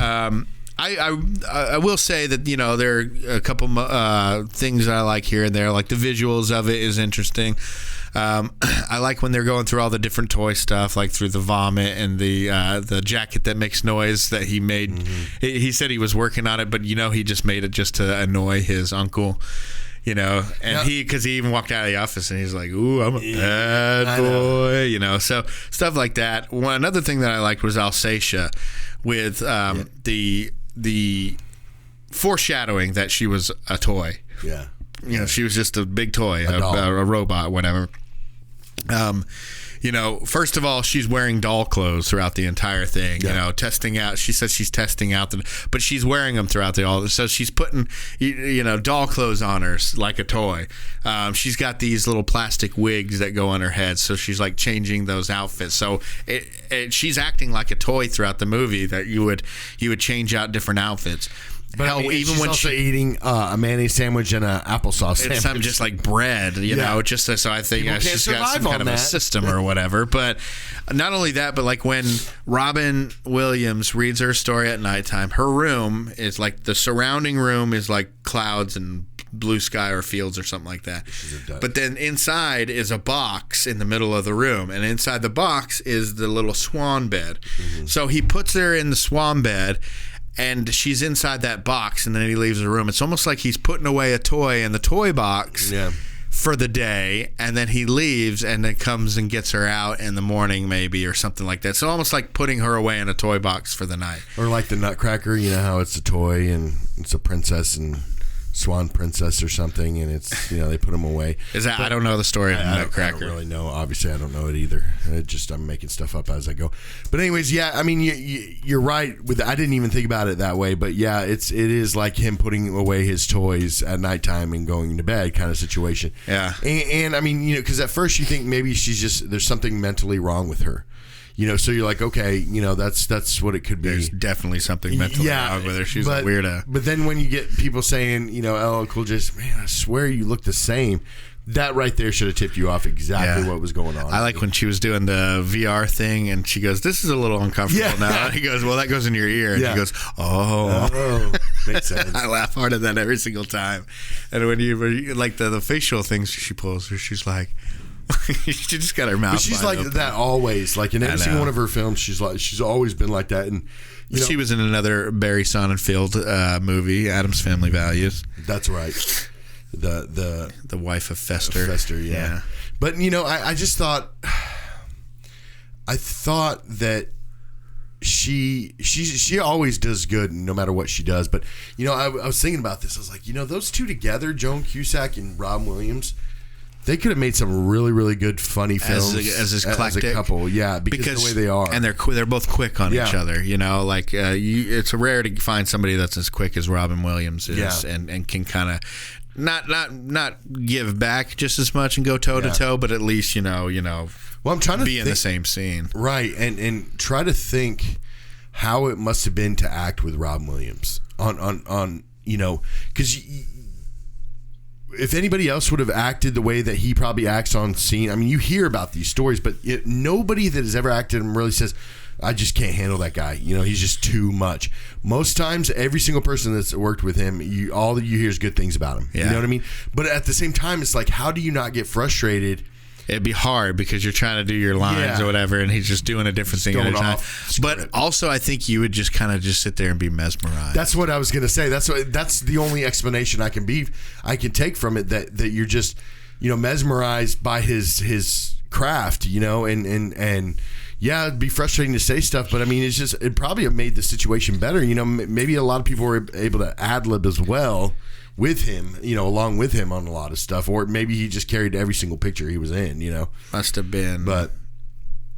S1: I will say that, you know, there are a couple things that I like here and there. Like the visuals of it is interesting. I like when they're going through all the different toy stuff, like through the vomit and the jacket that makes noise that he made. Mm-hmm. He said he was working on it, but, you know, he just made it just to annoy his uncle. You know, and because he even walked out of the office and he's like, "Ooh, I'm a bad boy," you know. So stuff like that. Another thing that I liked was Alsatia, with the foreshadowing that she was a toy. Yeah, you know, she was just a big toy, a robot, whatever. You know, first of all, she's wearing doll clothes throughout the entire thing. Yeah. You know, testing out. She says she's testing out but she's wearing them throughout all. So she's putting, you know, doll clothes on her like a toy. She's got these little plastic wigs that go on her head, so she's like changing those outfits. So she's acting like a toy throughout the movie that you would change out different outfits.
S2: But I mean, even she's when also eating a mayonnaise sandwich and an applesauce sandwich.
S1: It's something just like bread, you know, just so I think she's got some kind of a system or whatever. But not only that, but like when Robin Williams reads her story at nighttime, her room is like the surrounding room is like clouds and blue sky or fields or something like that. But then inside is a box in the middle of the room, and inside the box is the little swan bed. Mm-hmm. So he puts her in the swan bed, and she's inside that box, and then he leaves the room. It's almost like he's putting away a toy in the toy box for the day, and then he leaves and then comes and gets her out in the morning maybe or something like that. So almost like putting her away in a toy box for the night.
S2: Or like the Nutcracker, you know how it's a toy and it's a princess and Swan Princess or something, and it's, you know, they put them away.
S1: I don't know the story of the Nutcracker.
S2: I don't really know. Obviously, I don't know it either. I'm making stuff up as I go. But anyways, yeah, I mean, you're right. I didn't even think about it that way, but yeah, it is like him putting away his toys at nighttime and going to bed kind of situation.
S1: Yeah.
S2: And I mean, you know, because at first you think maybe there's something mentally wrong with her. You know, so you're like, okay, you know, that's what it could be.
S1: There's definitely something mentally wrong with her. She's a weirdo.
S2: But then when you get people saying, you know, LL Cool J, man, I swear you look the same. That right there should have tipped you off exactly what was going on.
S1: I like when she was doing the VR thing and she goes, "This is a little uncomfortable now." And he goes, "Well, that goes in your ear." And he goes, "Oh,
S2: makes sense."
S1: I laugh hard at that every single time. And when you like the facial things she pulls, she's like, she just got her mouth.
S2: But she's like open. That always. Like in every single one of her films, she's always been like that. And you know,
S1: she was in another Barry Sonnenfeld movie, Addams Family Values.
S2: That's right. The
S1: wife of Fester.
S2: Fester, yeah. But you know, I just thought, that she always does good no matter what she does. But you know, I was thinking about this. I was like, you know, those two together, Joan Cusack and Robin Williams, they could have made some really, really good, funny films
S1: as
S2: a couple. Yeah, because the way they are,
S1: and they're both quick on each other. You know, like it's rare to find somebody that's as quick as Robin Williams is, and can kind of not give back just as much and go toe to toe, but at least you know.
S2: Well, I'm trying to
S1: be in the same scene,
S2: right? And try to think how it must have been to act with Robin Williams on you know, because. If anybody else would have acted the way that he probably acts on scene, I mean, you hear about these stories, but nobody that has ever acted him really says, "I just can't handle that guy. You know, he's just too much." Most times, every single person that's worked with him, all that you hear is good things about him. Yeah. You know what I mean? But at the same time, it's like, how do you not get frustrated?
S1: It'd be hard because you're trying to do your lines or whatever, and he's just doing a different thing at a time. But also, I think you would just kind of just sit there and be mesmerized.
S2: That's what I was gonna say. That's the only explanation I can take from it, that you're just, you know, mesmerized by his craft, you know, and yeah, it'd be frustrating to say stuff, but I mean, it probably have made the situation better. You know, maybe a lot of people were able to ad-lib as well with him, you know, along with him on a lot of stuff, or maybe he just carried every single picture he was in, you know.
S1: Must have been.
S2: But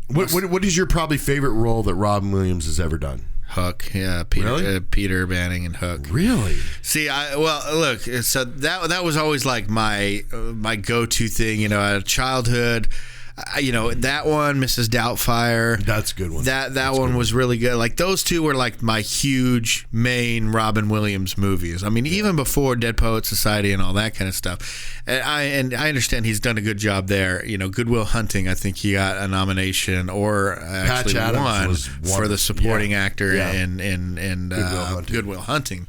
S2: what is your probably favorite role that Robin Williams has ever done?
S1: Hook, yeah, Peter Banning and Hook.
S2: Really?
S1: See, look, so that was always like my go-to thing, you know, out of childhood. that one, Mrs. Doubtfire.
S2: That's a good one.
S1: That one was really good. Like those two were like my huge main Robin Williams movies. I mean, even before Dead Poets Society and all that kind of stuff. And I understand he's done a good job there. Good Will Hunting, I think he got a nomination or actually won for the supporting actor in Good Will Hunting.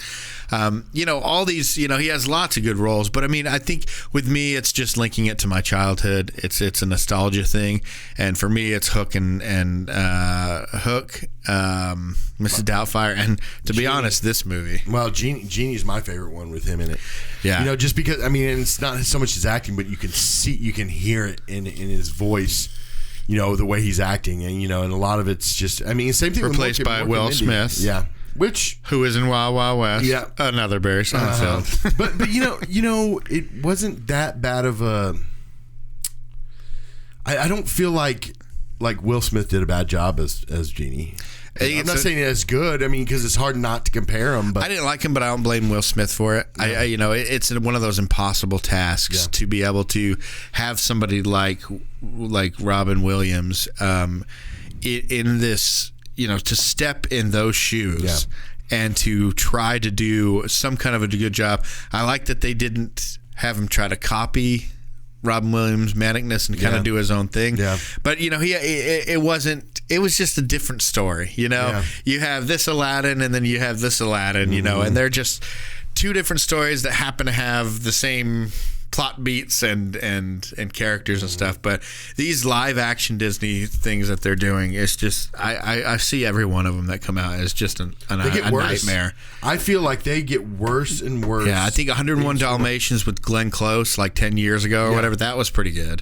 S1: All these, he has lots of good roles, but I mean, I think with me, it's just linking it to my childhood. It's a nostalgia thing, and for me, it's Hook and Hook, Mrs. Doubtfire, and to be honest, this movie.
S2: Well, Genie's my favorite one with him in it.
S1: Yeah,
S2: just because and it's not so much his acting, but you can hear it in his voice. The way he's acting, and and a lot of it's just. Same thing.
S1: Replaced by Will Smith.
S2: Yeah. Who
S1: is in Wild Wild West?
S2: Yeah,
S1: another Barry Sonnenfeld.
S2: But it wasn't that bad of a. I don't feel like Will Smith did a bad job as Genie. I'm not saying it's good. Because it's hard not to compare him. But
S1: I didn't like him, but I don't blame Will Smith for it. Yeah. It's one of those impossible tasks to be able to have somebody like Robin Williams in this. To step in those shoes and to try to do some kind of a good job. I like that they didn't have him try to copy Robin Williams' manicness and kind of do his own thing. Yeah. But, it wasn't, it was just a different story. You have this Aladdin and then you have this Aladdin, and they're just two different stories that happen to have the same plot beats and characters and stuff, but these live action Disney things that they're doing is just I see every one of them that come out as just a nightmare.
S2: I feel like they get worse and worse.
S1: Yeah, I think 101 Dalmatians with Glenn Close like 10 years ago or whatever, that was pretty good.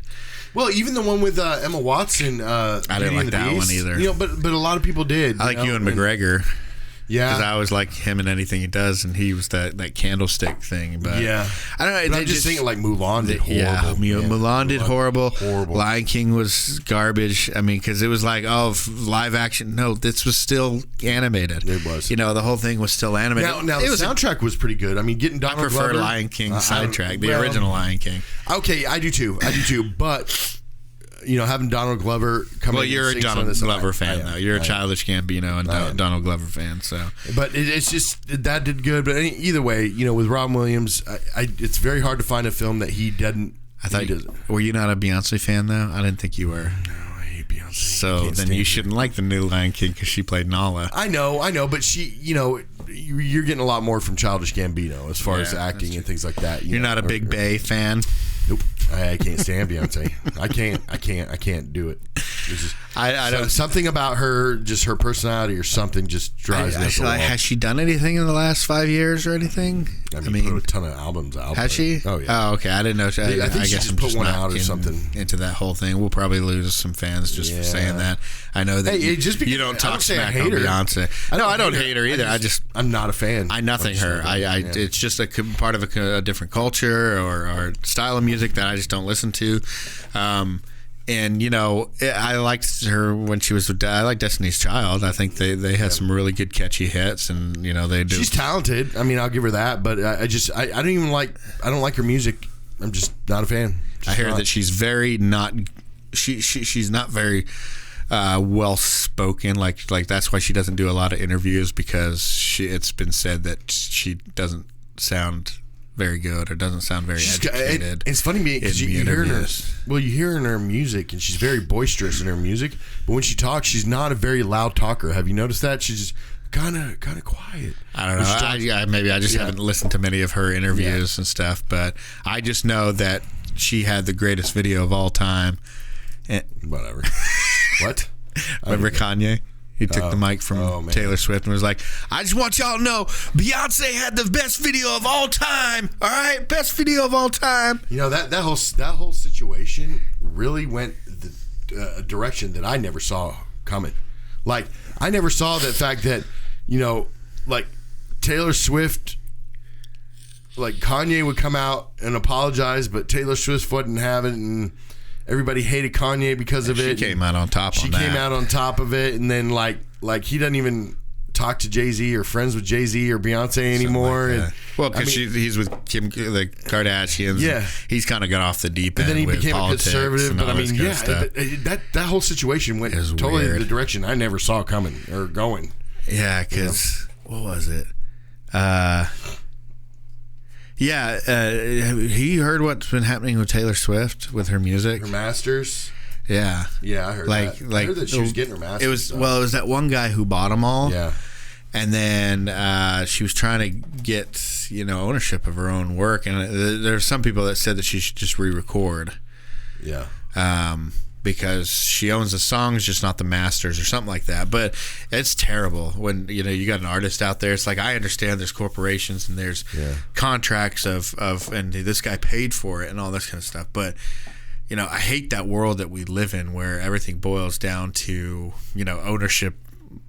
S2: Well, even the one with Emma Watson,
S1: I didn't like that one either.
S2: But a lot of people did.
S1: I like Ewan McGregor.
S2: Yeah,
S1: because I always like him in anything he does, and he was that candlestick thing. But
S2: yeah,
S1: I don't know.
S2: I'm just thinking like Mulan did horrible.
S1: Yeah, Mulan did horrible. Lion King was garbage. Because it was like, live action. No, this was still animated.
S2: It was.
S1: The whole thing was still animated.
S2: Now the soundtrack was pretty good. Getting Donald Glover.
S1: I prefer Lion King soundtrack, the original Lion King.
S2: Okay, I do too. But. Having Donald Glover come in.
S1: Well, you're a Donald Glover fan, though. You're a Childish Gambino and Donald Glover fan, so.
S2: But it's just that did good. But either way, with Robin Williams, it's very hard to find a film that he doesn't.
S1: Were you not a Beyonce fan, though? I didn't think you were.
S2: No, I hate Beyonce.
S1: So then you shouldn't like the new Lion King because she played Nala.
S2: I know, but she, you're getting a lot more from Childish Gambino as far as acting and things like that.
S1: You're not a big Bay fan.
S2: Nope, I can't stand Beyonce. I can't do it.
S1: I don't.
S2: Something about her, just her personality or something, just drives me up the wall.
S1: Has she done anything in the last 5 years or anything?
S2: I mean, put a ton of albums out.
S1: Has she?
S2: Oh yeah.
S1: Oh okay. I didn't know.
S2: I think she just put one out or something.
S1: Into that whole thing, we'll probably lose some fans just for saying that. I know that you don't talk smack on Beyonce. I don't hate her either.
S2: I'm not a fan.
S1: I nothing her. It's just a part of a different culture or style of music that I just don't listen to. And I liked her when she was. I like Destiny's Child. I think they had some really good catchy hits, and they do.
S2: She's talented. I'll give her that, but I don't even like. I don't like her music. I'm just not a fan.
S1: I hear that she's very not. She's not very well spoken. Like that's why she doesn't do a lot of interviews, because it's been said that she doesn't sound very good or doesn't sound very educated.
S2: It's funny because you hear her in her music, and she's very boisterous in her music, but when she talks, she's not a very loud talker. Have you noticed that? She's just kind of quiet.
S1: I don't know. Maybe I just haven't listened to many of her interviews and stuff, but I just know that she had the greatest video of all time.
S2: Whatever. What?
S1: Remember Kanye? He took the mic from Taylor Swift and was like, I just want y'all to know Beyonce had the best video of all time. All right? Best video of all time.
S2: That whole situation really went a direction that I never saw coming. Like, I never saw the fact that, Taylor Swift, Kanye would come out and apologize, but Taylor Swift wouldn't have it, and everybody hated Kanye because of it.
S1: She came out on top
S2: of it, and then like he doesn't even talk to Jay-Z or friends with Jay-Z or Beyonce anymore.
S1: Like, well, because he's with Kim, the Kardashians.
S2: Yeah.
S1: He's kind of got off the deep end.
S2: And then he
S1: with
S2: became a conservative. But I mean, that whole situation went totally
S1: weird.
S2: the direction I never saw coming or going.
S1: Yeah, because what was it? He heard what's been happening with Taylor Swift with her music,
S2: her masters.
S1: Yeah,
S2: I heard that. I heard that she was getting her masters.
S1: It was that one guy who bought them all.
S2: Yeah,
S1: and then she was trying to get ownership of her own work, and there's some people that said that she should just re-record.
S2: Yeah.
S1: Because she owns the songs, just not the masters or something like that. But it's terrible when you got an artist out there. It's like, I understand there's corporations and there's contracts of and this guy paid for it and all this kind of stuff. But I hate that world that we live in where everything boils down to ownership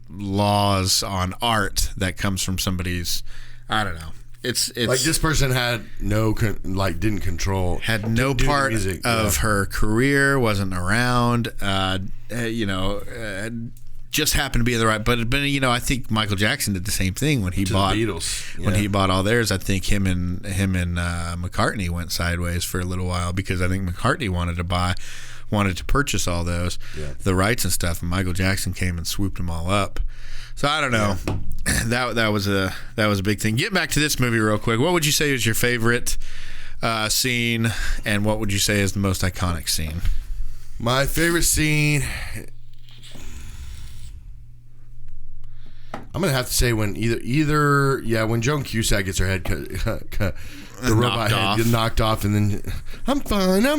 S1: laws on art that comes from somebody's, I don't know. It's
S2: like this person had didn't control,
S1: had no part music, of her career, wasn't around, just happened to be in the right. But I think Michael Jackson did the same thing when he bought
S2: the Beatles.
S1: When he bought all theirs. I think him and McCartney went sideways for a little while because I think McCartney wanted to purchase all those the rights and stuff, and Michael Jackson came and swooped them all up. So I don't know. Yeah. That was a big thing. Get back to this movie real quick. What would you say is your favorite scene, and what would you say is the most iconic scene?
S2: My favorite scene, I'm gonna have to say when when Joan Cusack gets her head cut. The robot head gets knocked off, and then I'm fine. Yeah,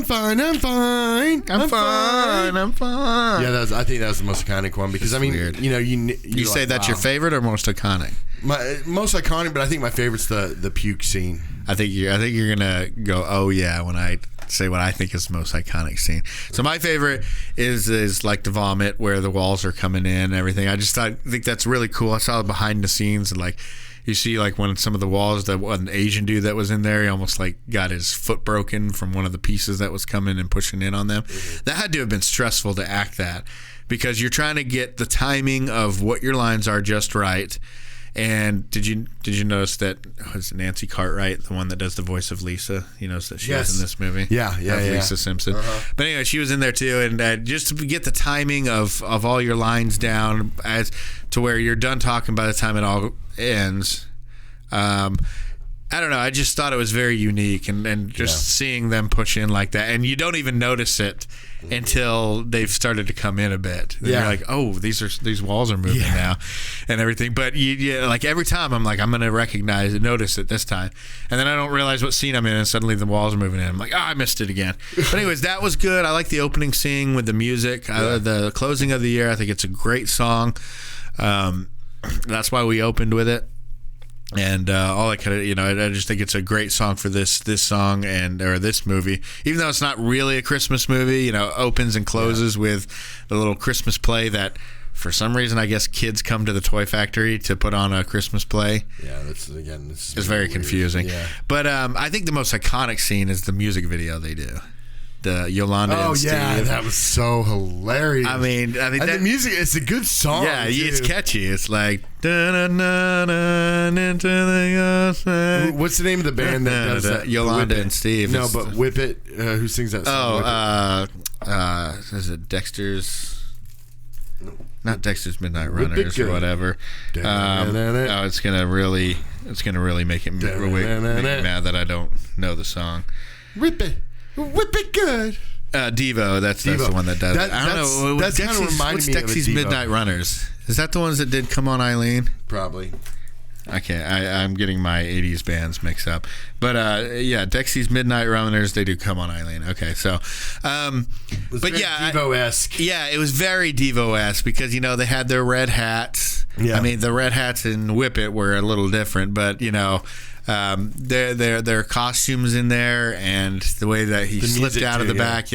S2: I think that's the most iconic one because I mean,
S1: weird.
S2: You
S1: say that's your favorite or most iconic?
S2: My most iconic, but I think my favorite's the puke scene.
S1: I think you're gonna go, oh yeah, when I say what I think is the most iconic scene. So my favorite is like the vomit where the walls are coming in and everything. I think that's really cool. I saw the behind the scenes and you see when some of the walls, that one Asian dude that was in there, he almost got his foot broken from one of the pieces that was coming and pushing in on them. Mm-hmm. That had to have been stressful to act that because you're trying to get the timing of what your lines are just right. And did you notice that was Nancy Cartwright, the one that does the voice of Lisa? You notice that she was in this movie?
S2: Yeah.
S1: Lisa Simpson. Uh-huh. But anyway, she was in there too, and just to get the timing of all your lines down as to where you're done talking by the time it all ends. I don't know. I just thought it was very unique, and just seeing them push in like that, and you don't even notice it until they've started to come in a bit. Then you're like, oh, these walls are moving now, and everything. But every time I'm like, I'm gonna notice it this time, and then I don't realize what scene I'm in, and suddenly the walls are moving in. I'm like, I missed it again. But anyways, that was good. I like the opening scene with the music. The closing of the year. I think it's a great song. That's why we opened with it. And all I kind of, I just think it's a great song for this song or this movie. Even though it's not really a Christmas movie, opens and closes with the little Christmas play that, for some reason, I guess kids come to the toy factory to put on a Christmas play. Yeah, it's very weird. Confusing. Yeah. But I think the most iconic scene is the music video they do. The Yolanda and Steve. Oh yeah,
S2: that was so hilarious.
S1: I mean,
S2: and the music, it's a good song.
S1: Yeah, it's catchy. It's like into the
S2: what's the name of the band that does that?
S1: Yolanda and Steve.
S2: No, but Whip It. Who sings that song?
S1: Is it Dexter's? Not Dexter's Midnight Runners or whatever. It's gonna really make it mad that I don't know the song.
S2: Whip it good.
S1: Devo, that's the one that does it. I don't know.
S2: That's kind of reminding me of
S1: Dexy's Midnight Runners. Is that the ones that did Come On Eileen?
S2: Probably.
S1: Okay, I'm getting my 80s bands mixed up. But Dexy's Midnight Runners, they do Come On Eileen. Okay, so
S2: Devo-esque.
S1: It was very Devo-esque because they had their red hats. Yeah. I mean, the red hats in Whip It were a little different, but their costumes in there and the way that he slipped out of the back,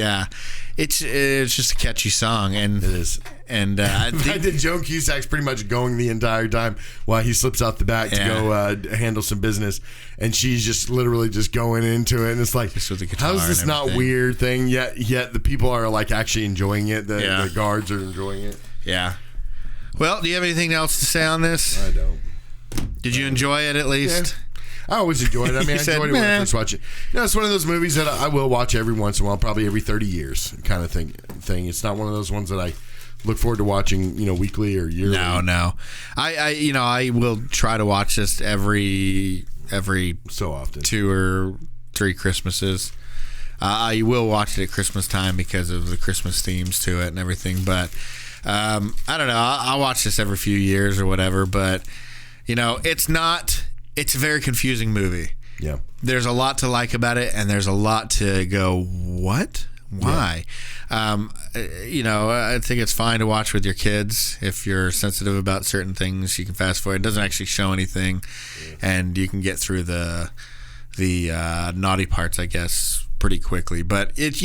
S1: it's just a catchy song, and
S2: it is.
S1: And I
S2: think Joan Cusack's pretty much going the entire time while he slips out the back to go handle some business, and she's just literally just going into it, and it's like, how is this not weird thing? Yet the people are like actually enjoying it. The guards are enjoying it.
S1: Yeah. Well, do you have anything else to say on this?
S2: I don't.
S1: Did you enjoy it at least?
S2: Yeah. I always enjoy it. I mean, I enjoyed it when I first watched it. It's one of those movies that I will watch every once in a while, probably every 30 years kind of thing. It's not one of those ones that I look forward to watching, weekly or yearly.
S1: No. I will try to watch this every
S2: so often,
S1: 2 or 3 Christmases. I will watch it at Christmas time because of the Christmas themes to it and everything. But I don't know. I'll watch this every few years or whatever. But it's a very confusing movie.
S2: Yeah.
S1: There's a lot to like about it, and there's a lot to go, what? Why? Yeah. I think it's fine to watch with your kids. If you're sensitive about certain things, you can fast forward. It doesn't actually show anything, and you can get through the naughty parts, I guess, pretty quickly. But it's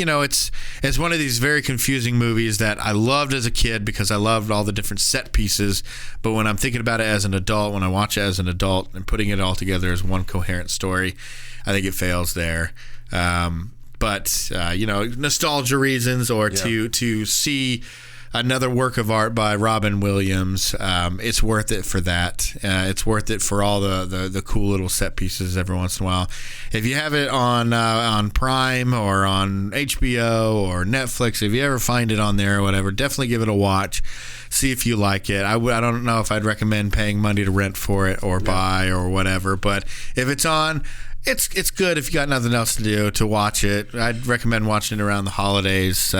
S1: one of these very confusing movies that I loved as a kid because I loved all the different set pieces. But when I'm thinking about it as an adult, when I watch it as an adult and putting it all together as one coherent story, I think it fails there. But nostalgia reasons or to see another work of art by Robin Williams, it's worth it for that. It's worth it for all the cool little set pieces every once in a while. If you have it on Prime or on HBO or Netflix, if you ever find it on there or whatever, definitely give it a watch. See if you like it. I don't know if I'd recommend paying money to rent for it or buy or whatever, but if it's on, it's good if you got nothing else to do to watch it. I'd recommend watching it around the holidays.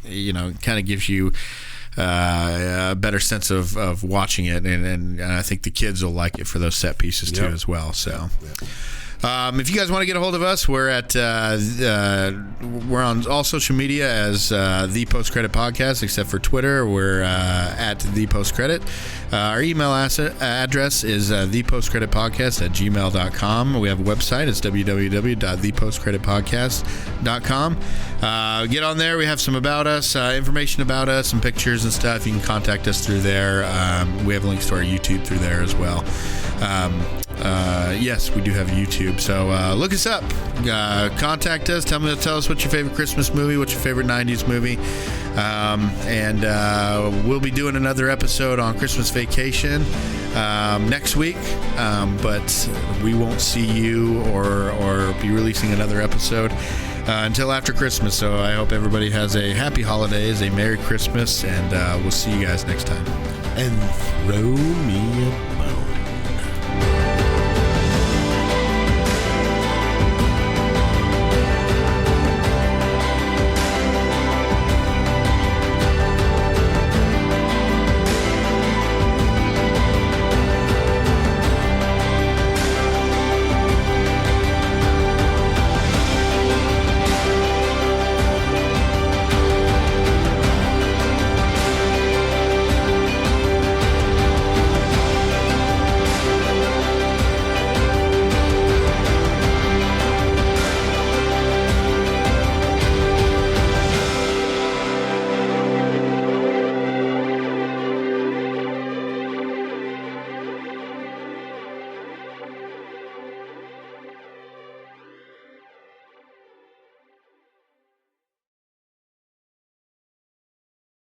S1: It kind of gives you a better sense of watching it, and I think the kids will like it for those set pieces too as well. So. If you guys want to get a hold of us, we're on all social media as The Post Credit Podcast, except for Twitter. We're at The Post Credit. Our email address is thepostcreditpodcast@gmail.com. We have a website. It's www.thepostcreditpodcast.com. Get on there. We have some about us, information about us, some pictures and stuff. You can contact us through there. We have links to our YouTube through there as well. Yes, we do have YouTube. So look us up. Contact us. Tell us what's your favorite Christmas movie, what's your favorite 90s movie. And we'll be doing another episode on Christmas Vacation next week. But we won't see you or be releasing another episode until after Christmas. So I hope everybody has a happy holidays, a Merry Christmas, and we'll see you guys next time.
S2: And throw me a